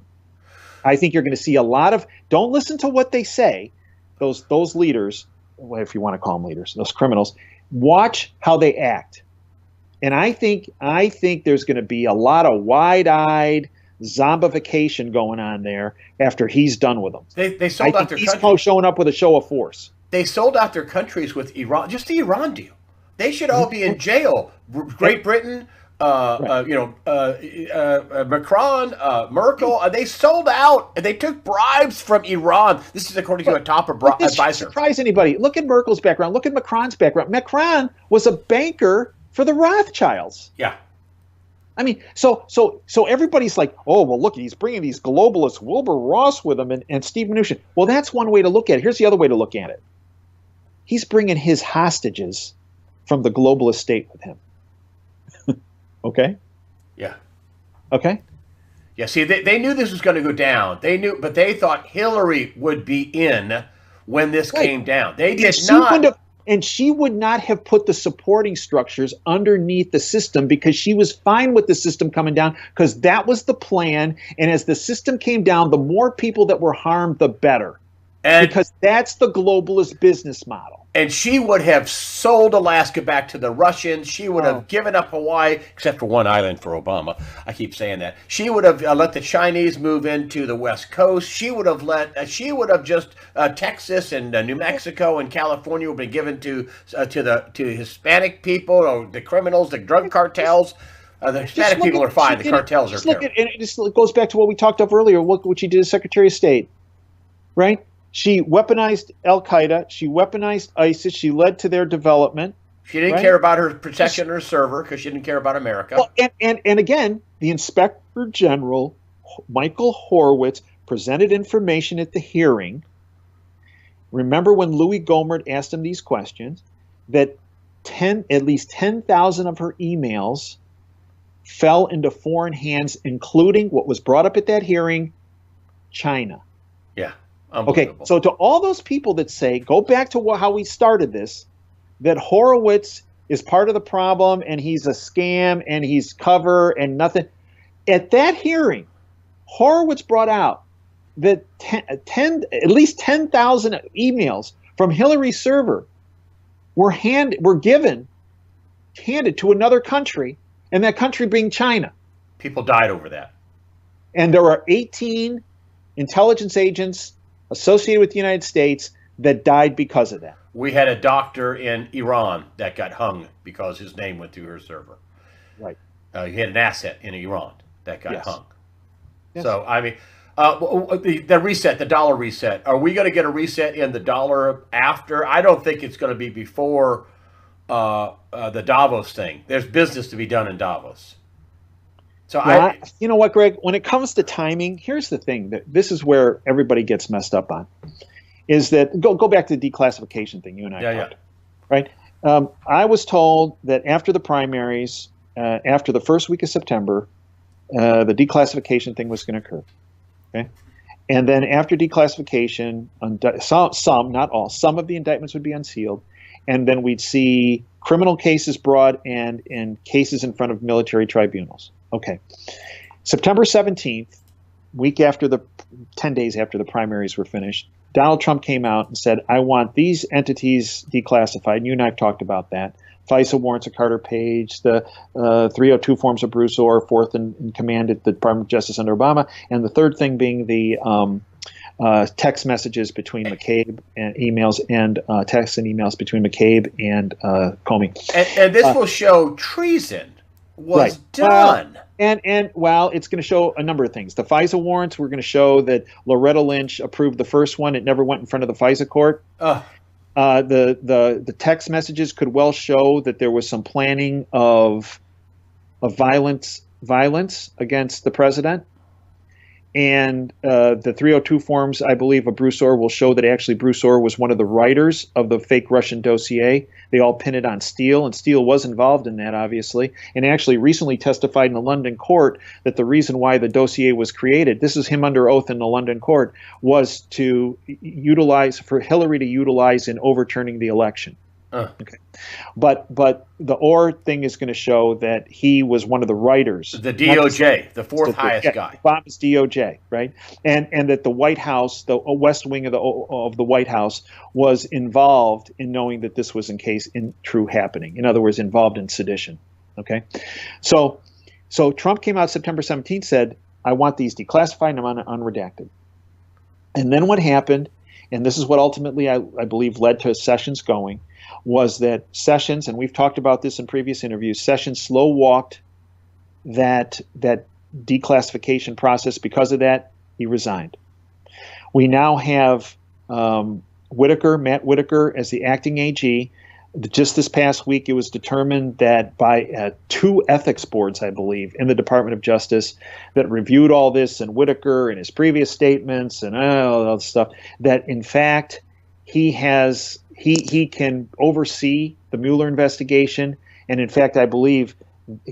I think you're going to see a lot of, don't listen to what they say, those leaders, if you want to call them leaders, those criminals, watch how they act. And I think there's going to be a lot of wide-eyed zombification going on there after he's done with them. They sold out their country. He's showing up with a show of force. They sold out their countries with Iran, just the Iran deal. They should all be in jail. Great Britain, Macron, Merkel, they sold out. And they took bribes from Iran. This is according to a top advisor. Doesn't surprise anybody. Look at Merkel's background. Look at Macron's background. Macron was a banker for the Rothschilds. Yeah. I mean, so everybody's like, oh, well, look, he's bringing these globalists, Wilbur Ross with him and Steve Mnuchin. Well, that's one way to look at it. Here's the other way to look at it. He's bringing his hostages from the globalist state with him. Okay? Yeah. Okay? Yeah, see, they knew this was going to go down. They knew, but they thought Hillary would be in when this came down. They did not. And she would not have put the supporting structures underneath the system because she was fine with the system coming down because that was the plan. And as the system came down, the more people that were harmed, the better. Because that's the globalist business model. And she would have sold Alaska back to the Russians. She would have given up Hawaii, except for one island for Obama. I keep saying that. She would have let the Chinese move into the West Coast. She would have just Texas and New Mexico and California would be given to Hispanic people or the criminals, the drug cartels. The Hispanic people are fine. The cartels are terrible. And it just goes back to what we talked of earlier. What she did as Secretary of State, right? She weaponized Al-Qaeda. She weaponized ISIS. She led to their development. She didn't care about her protection or server because she didn't care about America. Well, and again, the Inspector General, Michael Horowitz, presented information at the hearing. Remember when Louis Gohmert asked him these questions, that at least 10,000 of her emails fell into foreign hands, including what was brought up at that hearing, China. Yeah. Okay, so to all those people that say, go back to how we started this, that Horowitz is part of the problem and he's a scam and he's cover and nothing. At that hearing, Horowitz brought out that at least 10,000 emails from Hillary's server were handed to another country, and that country being China. People died over that. And there are 18 intelligence agents associated with the United States that died because of that. We had a doctor in Iran that got hung because his name went through her server. Right. He had an asset in Iran that got hung. Yes. So, I mean, The reset, the dollar reset. Are we going to get a reset in the dollar after? I don't think it's going to be before the Davos thing. There's business to be done in Davos. So yeah, you know what, Greg? When it comes to timing, here's the thing: that this is where everybody gets messed up on. Is that go back to the declassification thing you and I talked, right? I was told that after the primaries, after the first week of September, the declassification thing was going to occur. Okay, and then after declassification, some, not all, some of the indictments would be unsealed, and then we'd see criminal cases brought and cases in front of military tribunals. Okay, September 17th, week after 10 days after the primaries were finished, Donald Trump came out and said, I want these entities declassified. And you and I have talked about that. FISA warrants of Carter Page, the 302 forms of Bruce Orr, fourth in command at the Department of Justice under Obama, and the third thing being the text messages between McCabe and emails and texts and emails between McCabe and Comey. And this will show treason was done. Well, it's going to show a number of things. The FISA warrants were going to show that Loretta Lynch approved the first one. It never went in front of the FISA court. The text messages could well show that there was some planning of violence against the president. And the 302 forms, I believe, of Bruce Orr will show that actually Bruce Orr was one of the writers of the fake Russian dossier. They all pin it on Steele, and Steele was involved in that, obviously, and actually recently testified in the London court that the reason why the dossier was created, this is him under oath in the London court, was to utilize, for Hillary to utilize in overturning the election. Okay. But the Orr thing is going to show that he was one of the writers. The DOJ, the fourth highest guy. Obama's DOJ, right? And that the White House, the West Wing of the White House, was involved in knowing that this was in true happening. In other words, involved in sedition. Okay, so Trump came out September 17th, said, "I want these declassified and I'm unredacted." And then what happened, and this is what ultimately I believe led to Sessions going, was that Sessions, and we've talked about this in previous interviews, Sessions slow-walked that declassification process. Because of that, he resigned. We now have Matt Whitaker, as the acting AG. Just this past week, it was determined that by two ethics boards, I believe, in the Department of Justice that reviewed all this, and Whitaker and his previous statements and all that stuff, that in fact he can oversee the Mueller investigation, and in fact, I believe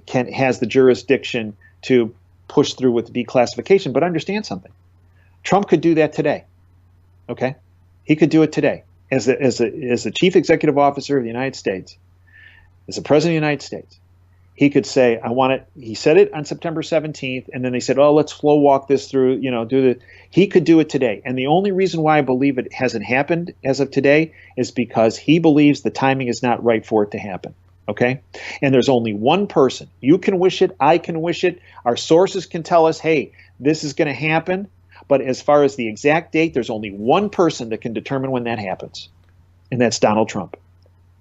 has the jurisdiction to push through with the declassification. But understand something: Trump could do that today. Okay, he could do it today as the chief executive officer of the United States, as the president of the United States. He could say, "I want it." He said it on September 17th, and then they said, "Oh, let's flow walk this through." He could do it today, and the only reason why I believe it hasn't happened as of today is because he believes the timing is not right for it to happen. Okay, and there's only one person. You can wish it, I can wish it. Our sources can tell us, "Hey, this is going to happen." But as far as the exact date, there's only one person that can determine when that happens, and that's Donald Trump.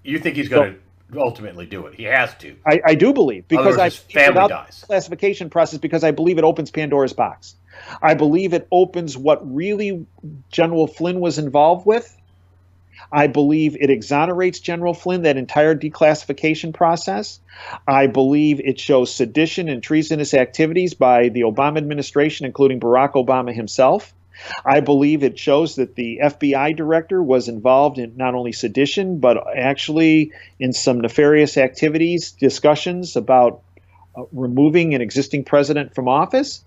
You think he's going to ultimately do it? He has to. I do believe, because his family dies. The classification process, because I believe it opens Pandora's box. I believe it opens what really General Flynn was involved with. I believe it exonerates General Flynn, that entire declassification process. I believe it shows sedition and treasonous activities by the Obama administration, including Barack Obama himself. I believe it shows that the FBI director was involved in not only sedition, but actually in some nefarious activities, discussions about removing an existing president from office.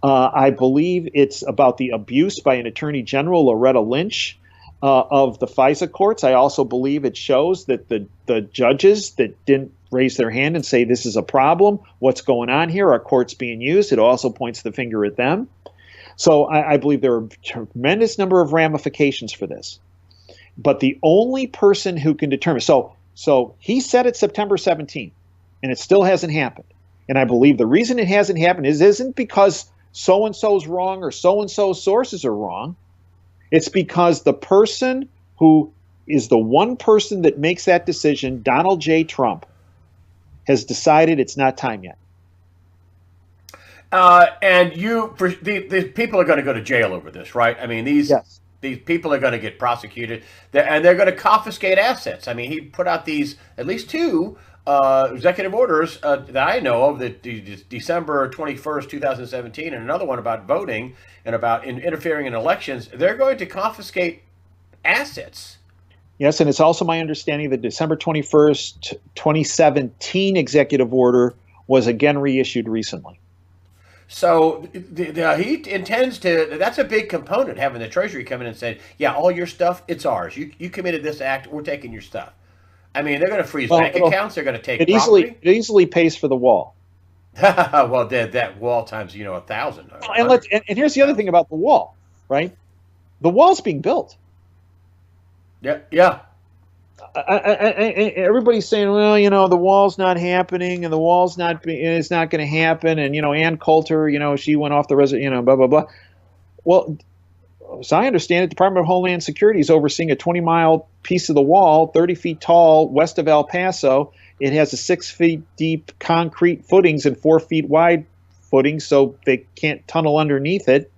I believe it's about the abuse by an attorney general, Loretta Lynch, of the FISA courts. I also believe it shows that the judges that didn't raise their hand and say this is a problem, what's going on here, are courts being used. It also points the finger at them. So I believe there are a tremendous number of ramifications for this. But the only person who can determine, so he said it September 17th, and it still hasn't happened. And I believe the reason it hasn't happened isn't because so-and-so's wrong or so-and-so's sources are wrong. It's because the person who is the one person that makes that decision, Donald J. Trump, has decided it's not time yet. And the people are going to go to jail over this, right? I mean, Yes. these people are going to get prosecuted, and they're going to confiscate assets. I mean, he put out these at least two executive orders that I know of, that December 21st, 2017, and another one about voting and about interfering in elections. They're going to confiscate assets. Yes, and it's also my understanding that December 21st, 2017 executive order was again reissued recently. So he intends to. That's a big component, having the Treasury come in and say, "Yeah, all your stuff, it's ours. You committed this act. We're taking your stuff." I mean, they're going to freeze bank accounts. They're going to take property. It easily pays for the wall. Well, that wall times 1,000. And here's the other thing about the wall, right? The wall's being built. Yeah. Everybody's saying, well, the wall's not happening, and the wall's it's not going to happen, and Ann Coulter, she went off the blah blah blah. Well, as I understand it, the Department of Homeland Security is overseeing a 20-mile piece of the wall, 30 feet tall, west of El Paso. It has a 6 feet deep concrete footings and 4 feet wide footings, so they can't tunnel underneath it.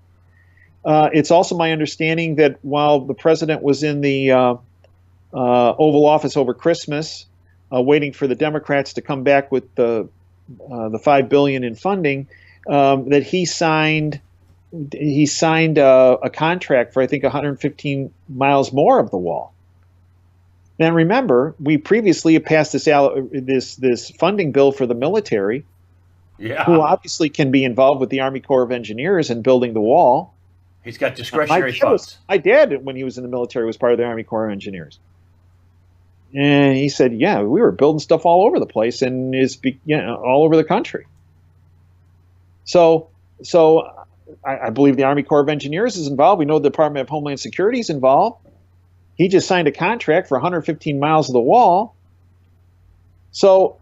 It's also my understanding that while the president was in the Oval Office over Christmas, waiting for the Democrats to come back with the $5 billion in funding, that he signed a contract for, I think, 115 miles more of the wall. Now remember, we previously passed this funding bill for the military, who obviously can be involved with the Army Corps of Engineers in building the wall. He's got discretionary funds. My dad, when he was in the military, was part of the Army Corps of Engineers. And he said, yeah, we were building stuff all over the place, and all over the country. So I believe the Army Corps of Engineers is involved. We know the Department of Homeland Security is involved. He just signed a contract for 115 miles of the wall. So,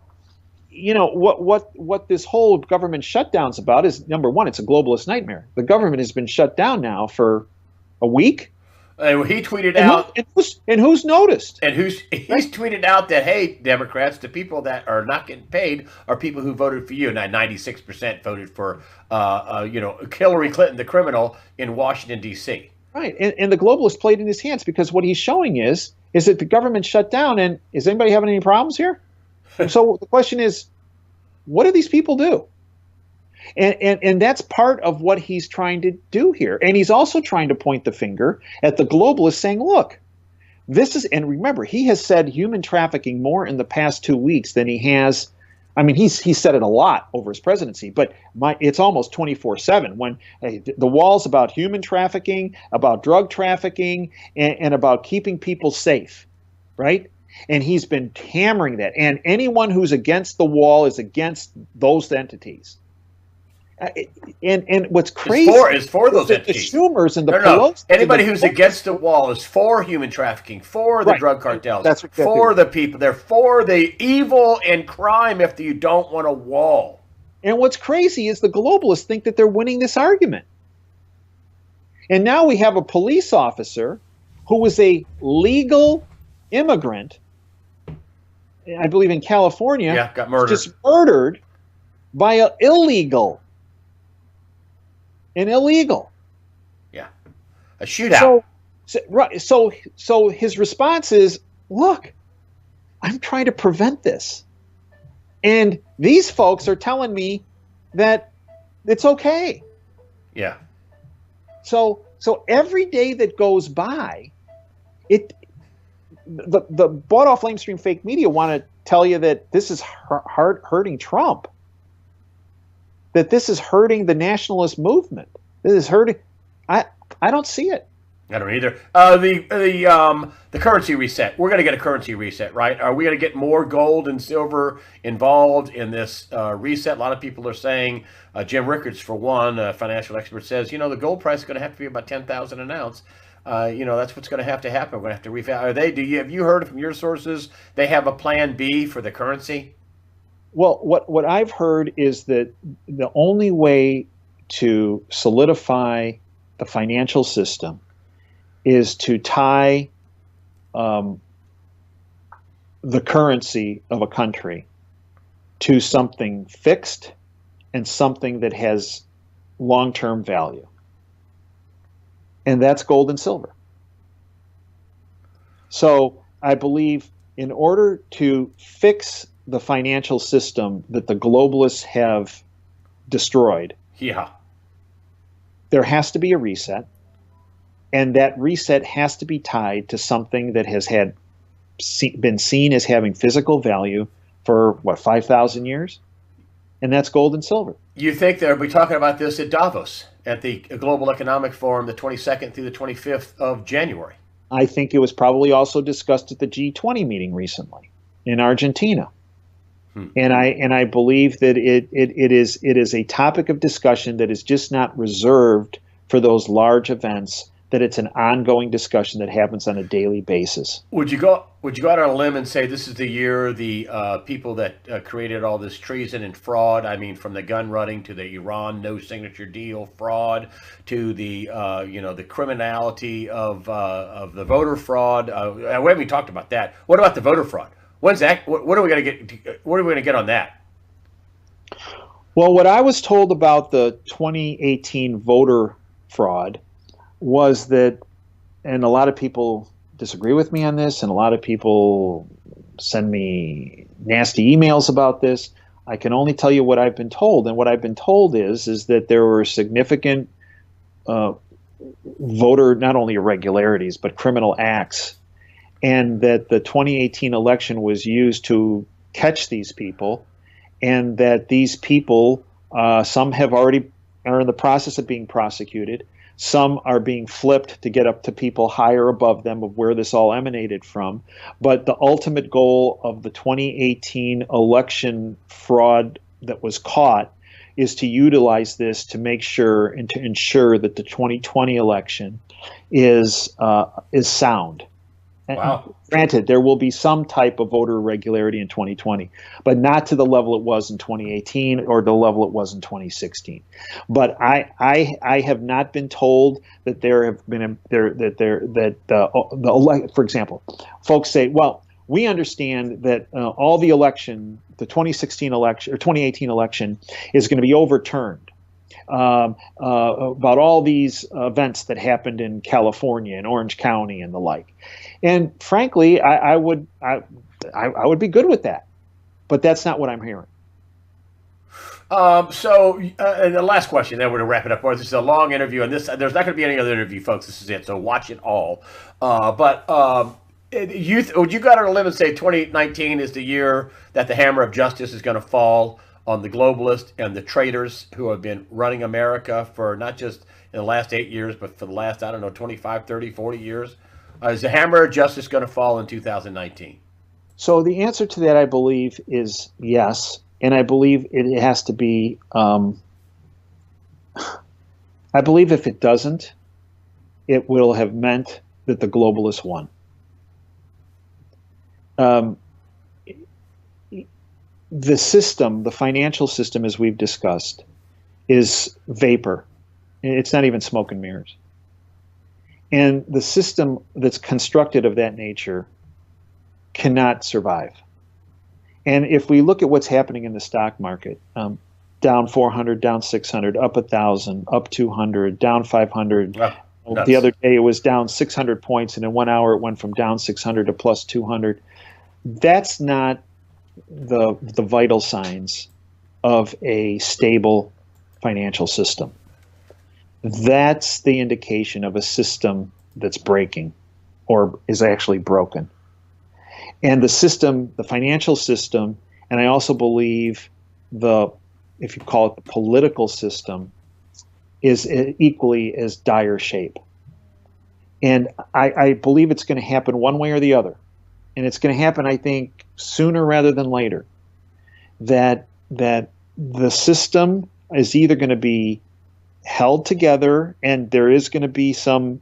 what this whole government shutdown's about is, number one, it's a globalist nightmare. The government has been shut down now for a week. He tweeted out, and who's noticed? And he's tweeted out that, hey, Democrats, the people that are not getting paid are people who voted for you. Now, 96% voted for, Hillary Clinton, the criminal, in Washington, D.C. Right, and the globalist played in his hands, because what he's showing is that the government shut down, and is anybody having any problems here? So the question is, what do these people do? And that's part of what he's trying to do here. And he's also trying to point the finger at the globalists, saying, look, this is, and remember, he has said human trafficking more in the past 2 weeks than he has. I mean, he's said it a lot over his presidency, but it's almost 24/7 when the wall's about human trafficking, about drug trafficking, and about keeping people safe, right? And he's been hammering that. And anyone who's against the wall is against those entities. And what's crazy is for those entities. The Schumers and the Pelosi. Anybody who's against the wall is for human trafficking, for the drug cartels, for the people. They're for the evil and crime if you don't want a wall. And what's crazy is the globalists think that they're winning this argument. And now we have a police officer who was a legal immigrant, I believe in California, got murdered. Just murdered by an illegal. Yeah, a shootout. So his response is, look, I'm trying to prevent this, and these folks are telling me that it's okay. Yeah. So every day that goes by, the bought off lamestream fake media want to tell you that this is hurting Trump. That this is hurting the nationalist movement. This is hurting. I don't see it. I don't either. The currency reset. We're going to get a currency reset, right? Are we going to get more gold and silver involved in this reset? A lot of people are saying, Jim Rickards, for one, a financial expert, says, the gold price is going to have to be about $10,000 an ounce. That's what's going to have to happen. We're going to have to revalue. Have you heard from your sources they have a plan B for the currency? Well, what I've heard is that the only way to solidify the financial system is to tie the currency of a country to something fixed and something that has long-term value. And that's gold and silver. So I believe in order to fix the financial system that the globalists have destroyed, Yeah. there has to be a reset. And that reset has to be tied to something that has been seen as having physical value for, 5,000 years? And that's gold and silver. You think they'll be talking about this at Davos at the Global Economic Forum, the 22nd through the 25th of January? I think it was probably also discussed at the G20 meeting recently in Argentina. And I believe that it is a topic of discussion that is just not reserved for those large events, that it's an ongoing discussion that happens on a daily basis. Would you go out on a limb and say this is the year the people that created all this treason and fraud, I mean, from the gun running to the Iran no signature deal fraud to the the criminality of the voter fraud? We haven't even talked about that. What about the voter fraud? When's that? What are we going to get? What are we going to get on that? Well, what I was told about the 2018 voter fraud was that, and a lot of people disagree with me on this, and a lot of people send me nasty emails about this. I can only tell you what I've been told, and what I've been told is that there were significant voter, not only irregularities, but criminal acts, and that the 2018 election was used to catch these people, and that these people, some are in the process of being prosecuted. Some are being flipped to get up to people higher above them of where this all emanated from. But the ultimate goal of the 2018 election fraud that was caught is to utilize this to make sure and to ensure that the 2020 election is sound. Wow. Granted, there will be some type of voter irregularity in 2020, but not to the level it was in 2018 or the level it was in 2016. But I have not been told that there have been for example, folks say, well, we understand that all the 2016 election or 2018 election is going to be overturned. About all these events that happened in California and Orange County and the like. And frankly, I would be good with that, but that's not what I'm hearing. And the last question, then we're going to wrap it up. This is a long interview, and there's not going to be any other interview, folks. This is it, so watch it all. Would you go out on a limb and say 2019 is the year that the hammer of justice is going to fall on the globalists and the traitors who have been running America for not just in the last 8 years, but for the last, 25, 30, 40 years? Is the hammer of justice going to fall in 2019? So the answer to that, I believe, is yes. And I believe it has to be, I believe if it doesn't, it will have meant that the globalists won. The system, the financial system, as we've discussed, is vapor. It's not even smoke and mirrors. And the system that's constructed of that nature cannot survive. And if we look at what's happening in the stock market, down 400, down 600, up 1,000, up 200, down 500. Wow, the other day it was down 600 points, and in 1 hour it went from down 600 to plus 200. That's not the vital signs of a stable financial system. That's the indication of a system that's breaking or is actually broken. And the system, the financial system, and I also believe if you call it the political system, is equally as dire shape. And I believe it's going to happen one way or the other. And it's going to happen, I think, sooner rather than later. That the system is either going to be held together, and there is going to be some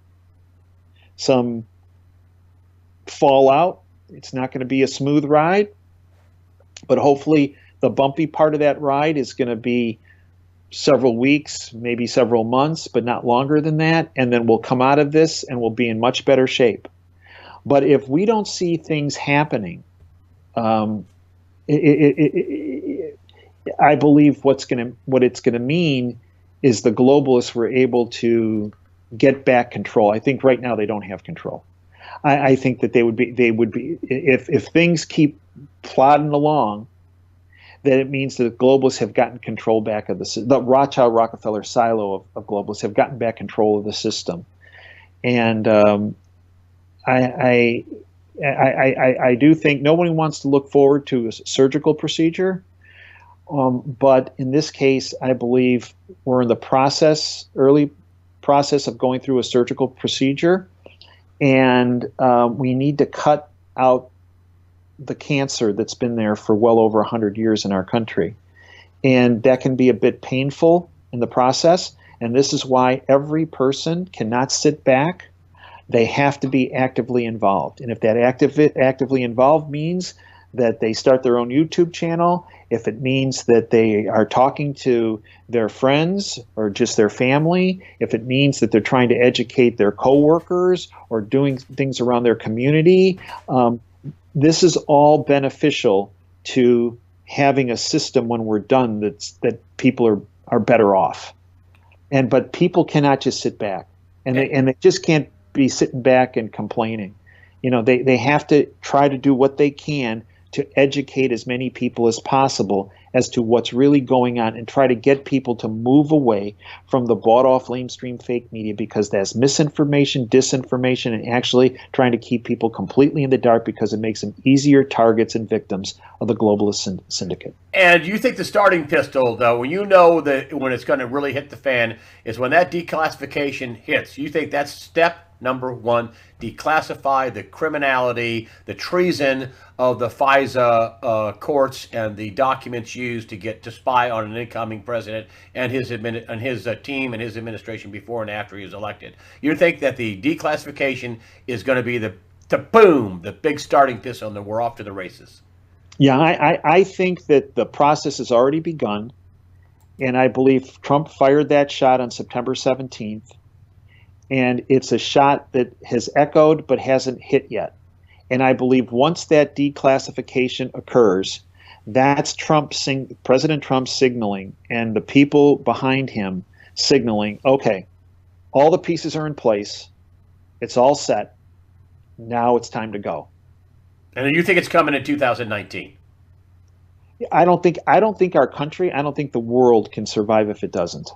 fallout. It's not going to be a smooth ride, but hopefully the bumpy part of that ride is going to be several weeks, maybe several months, but not longer than that. And then we'll come out of this and we'll be in much better shape. But if we don't see things happening, I believe what it's going to mean is the globalists were able to get back control. I think right now they don't have control. I think that they would be if things keep plodding along, that it means that the globalists have gotten control back of the Rothschild Rockefeller silo of globalists have gotten back control of the system. And I do think nobody wants to look forward to a surgical procedure, but in this case, I believe we're in the early process of going through a surgical procedure, and we need to cut out the cancer that's been there for well over 100 years in our country. And that can be a bit painful in the process, and this is why every person cannot sit back. They have to be actively involved. And if that actively involved means that they start their own YouTube channel, if it means that they are talking to their friends or just their family, if it means that they're trying to educate their coworkers or doing things around their community, this is all beneficial to having a system when we're done that people are better off. But people cannot just sit back, and they just can't be sitting back and complaining. They have to try to do what they can to educate as many people as possible as to what's really going on, and try to get people to move away from the bought-off lamestream fake media, because that's misinformation, disinformation, and actually trying to keep people completely in the dark, because it makes them easier targets and victims of the globalist syndicate. And you think the starting pistol, though, when you know that when it's going to really hit the fan, is when that declassification hits. You think that's step number one: declassify the criminality, the treason of the FISA courts and the documents used to spy on an incoming president and his team and his administration before and after he was elected. You think that the declassification is going to be the big starting pistol, and we're off to the races? Yeah, I think that the process has already begun, and I believe Trump fired that shot on September 17th. And it's a shot that has echoed but hasn't hit yet. And I believe once that declassification occurs, that's President Trump signaling, and the people behind him signaling, okay, all the pieces are in place, it's all set, now it's time to go. And you think it's coming in 2019? I don't think our country, I don't think the world can survive if it doesn't.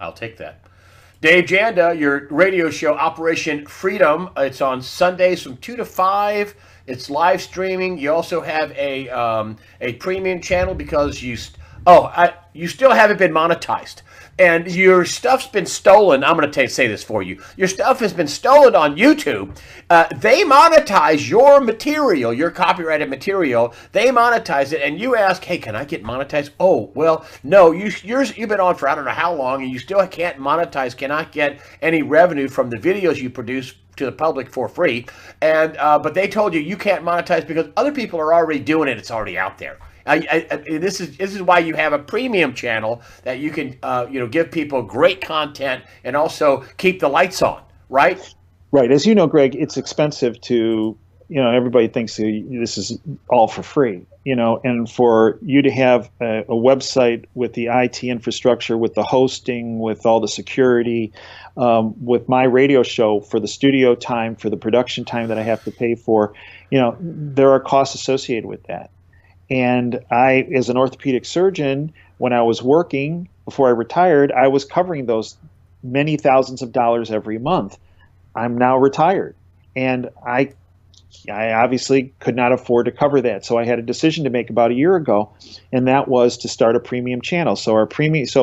I'll take that. Dave Janda, your radio show, Operation Freedom. It's on Sundays from 2 to 5. It's live streaming. You also have a premium channel because you still haven't been monetized. And your stuff's been stolen. I'm going to say this for you. Your stuff has been stolen on YouTube. They monetize your material, your copyrighted material. They monetize it, and you ask, hey, can I get monetized? Oh, well, no, you've been on for I don't know how long, and you still can't monetize, cannot get any revenue from the videos you produce to the public for free. And but they told you can't monetize because other people are already doing it. It's already out there. This is why you have a premium channel that you can give people great content and also keep the lights on, right? Right. As you know, Greg, it's expensive to, everybody thinks this is all for free, and for you to have a website with the IT infrastructure, with the hosting, with all the security, with my radio show, for the studio time, for the production time that I have to pay for, there are costs associated with that. And I, as an orthopedic surgeon, when I was working before I retired, I was covering those many thousands of dollars every month. I'm now retired, and I obviously could not afford to cover that. So I had a decision to make about a year ago, and that was to start a premium channel. So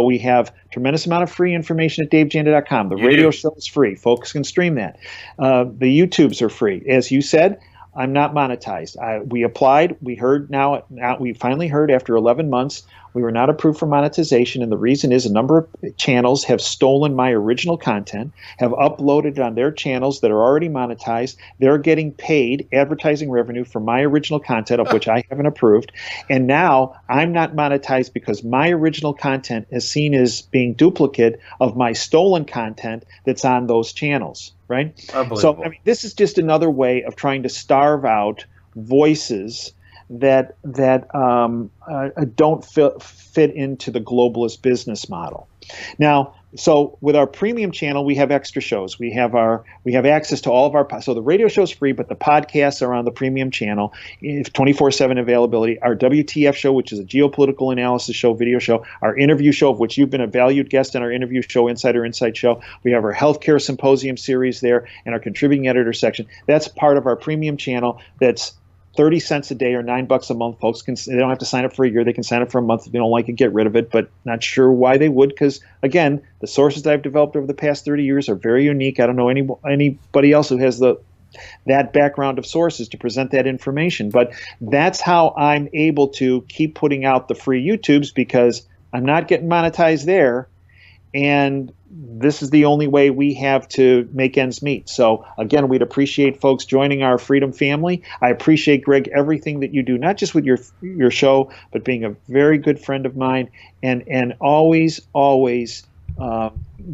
we have a tremendous amount of free information at davejanda.com. The radio show is free. Folks can stream that. The YouTubes are free. As you said, I'm not monetized. We applied. We heard now we finally heard after 11 months we were not approved for monetization, and the reason is a number of channels have stolen my original content, have uploaded it on their channels that are already monetized. They're getting paid advertising revenue for my original content, of which I haven't approved, and now I'm not monetized because my original content is seen as being duplicate of my stolen content that's on those channels. Right? So, this is just another way of trying to starve out voices don't fit into the globalist business model. Now, so with our premium channel, we have extra shows. We have access to all of our, so the radio show is free, but the podcasts are on the premium channel, 24/7 availability. Our WTF show, which is a geopolitical analysis show, video show. Our interview show, of which you've been a valued guest in our interview show, Insider Insight show. We have our healthcare symposium series there, and our contributing editor section. That's part of our premium channel. That's 30 cents a day or $9 a month. Folks they don't have to sign up for a year. They can sign up for a month. If they don't like it, get rid of it, but not sure why they would, because again, the sources that I've developed over the past 30 years are very unique. I don't know anybody else who has that background of sources to present that information. But that's how I'm able to keep putting out the free YouTubes, because I'm not getting monetized there, and this is the only way we have to make ends meet. So again, we'd appreciate folks joining our Freedom family. I appreciate, Greg, everything that you do, not just with your show, but being a very good friend of mine, and always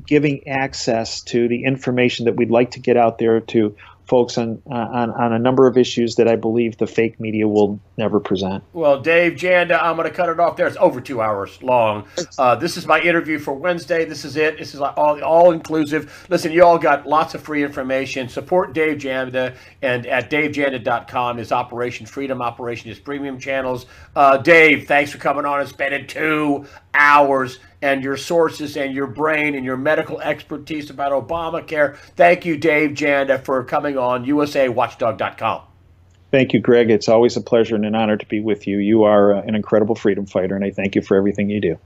giving access to the information that we'd like to get out there to folks on a number of issues that I believe the fake media will never present. Well, Dave Janda, I'm going to cut it off there. It's over 2 hours long. This is my interview for Wednesday. This is it. This is all inclusive. Listen, you all got lots of free information. Support Dave Janda, and at davejanda.com is Operation Freedom, Operation his premium channels. Dave, thanks for coming on and spending 2 hours, and your sources and your brain and your medical expertise about Obamacare. Thank you, Dave Janda, for coming on USAWatchdog.com. Thank you, Greg. It's always a pleasure and an honor to be with you. You are an incredible freedom fighter, and I thank you for everything you do.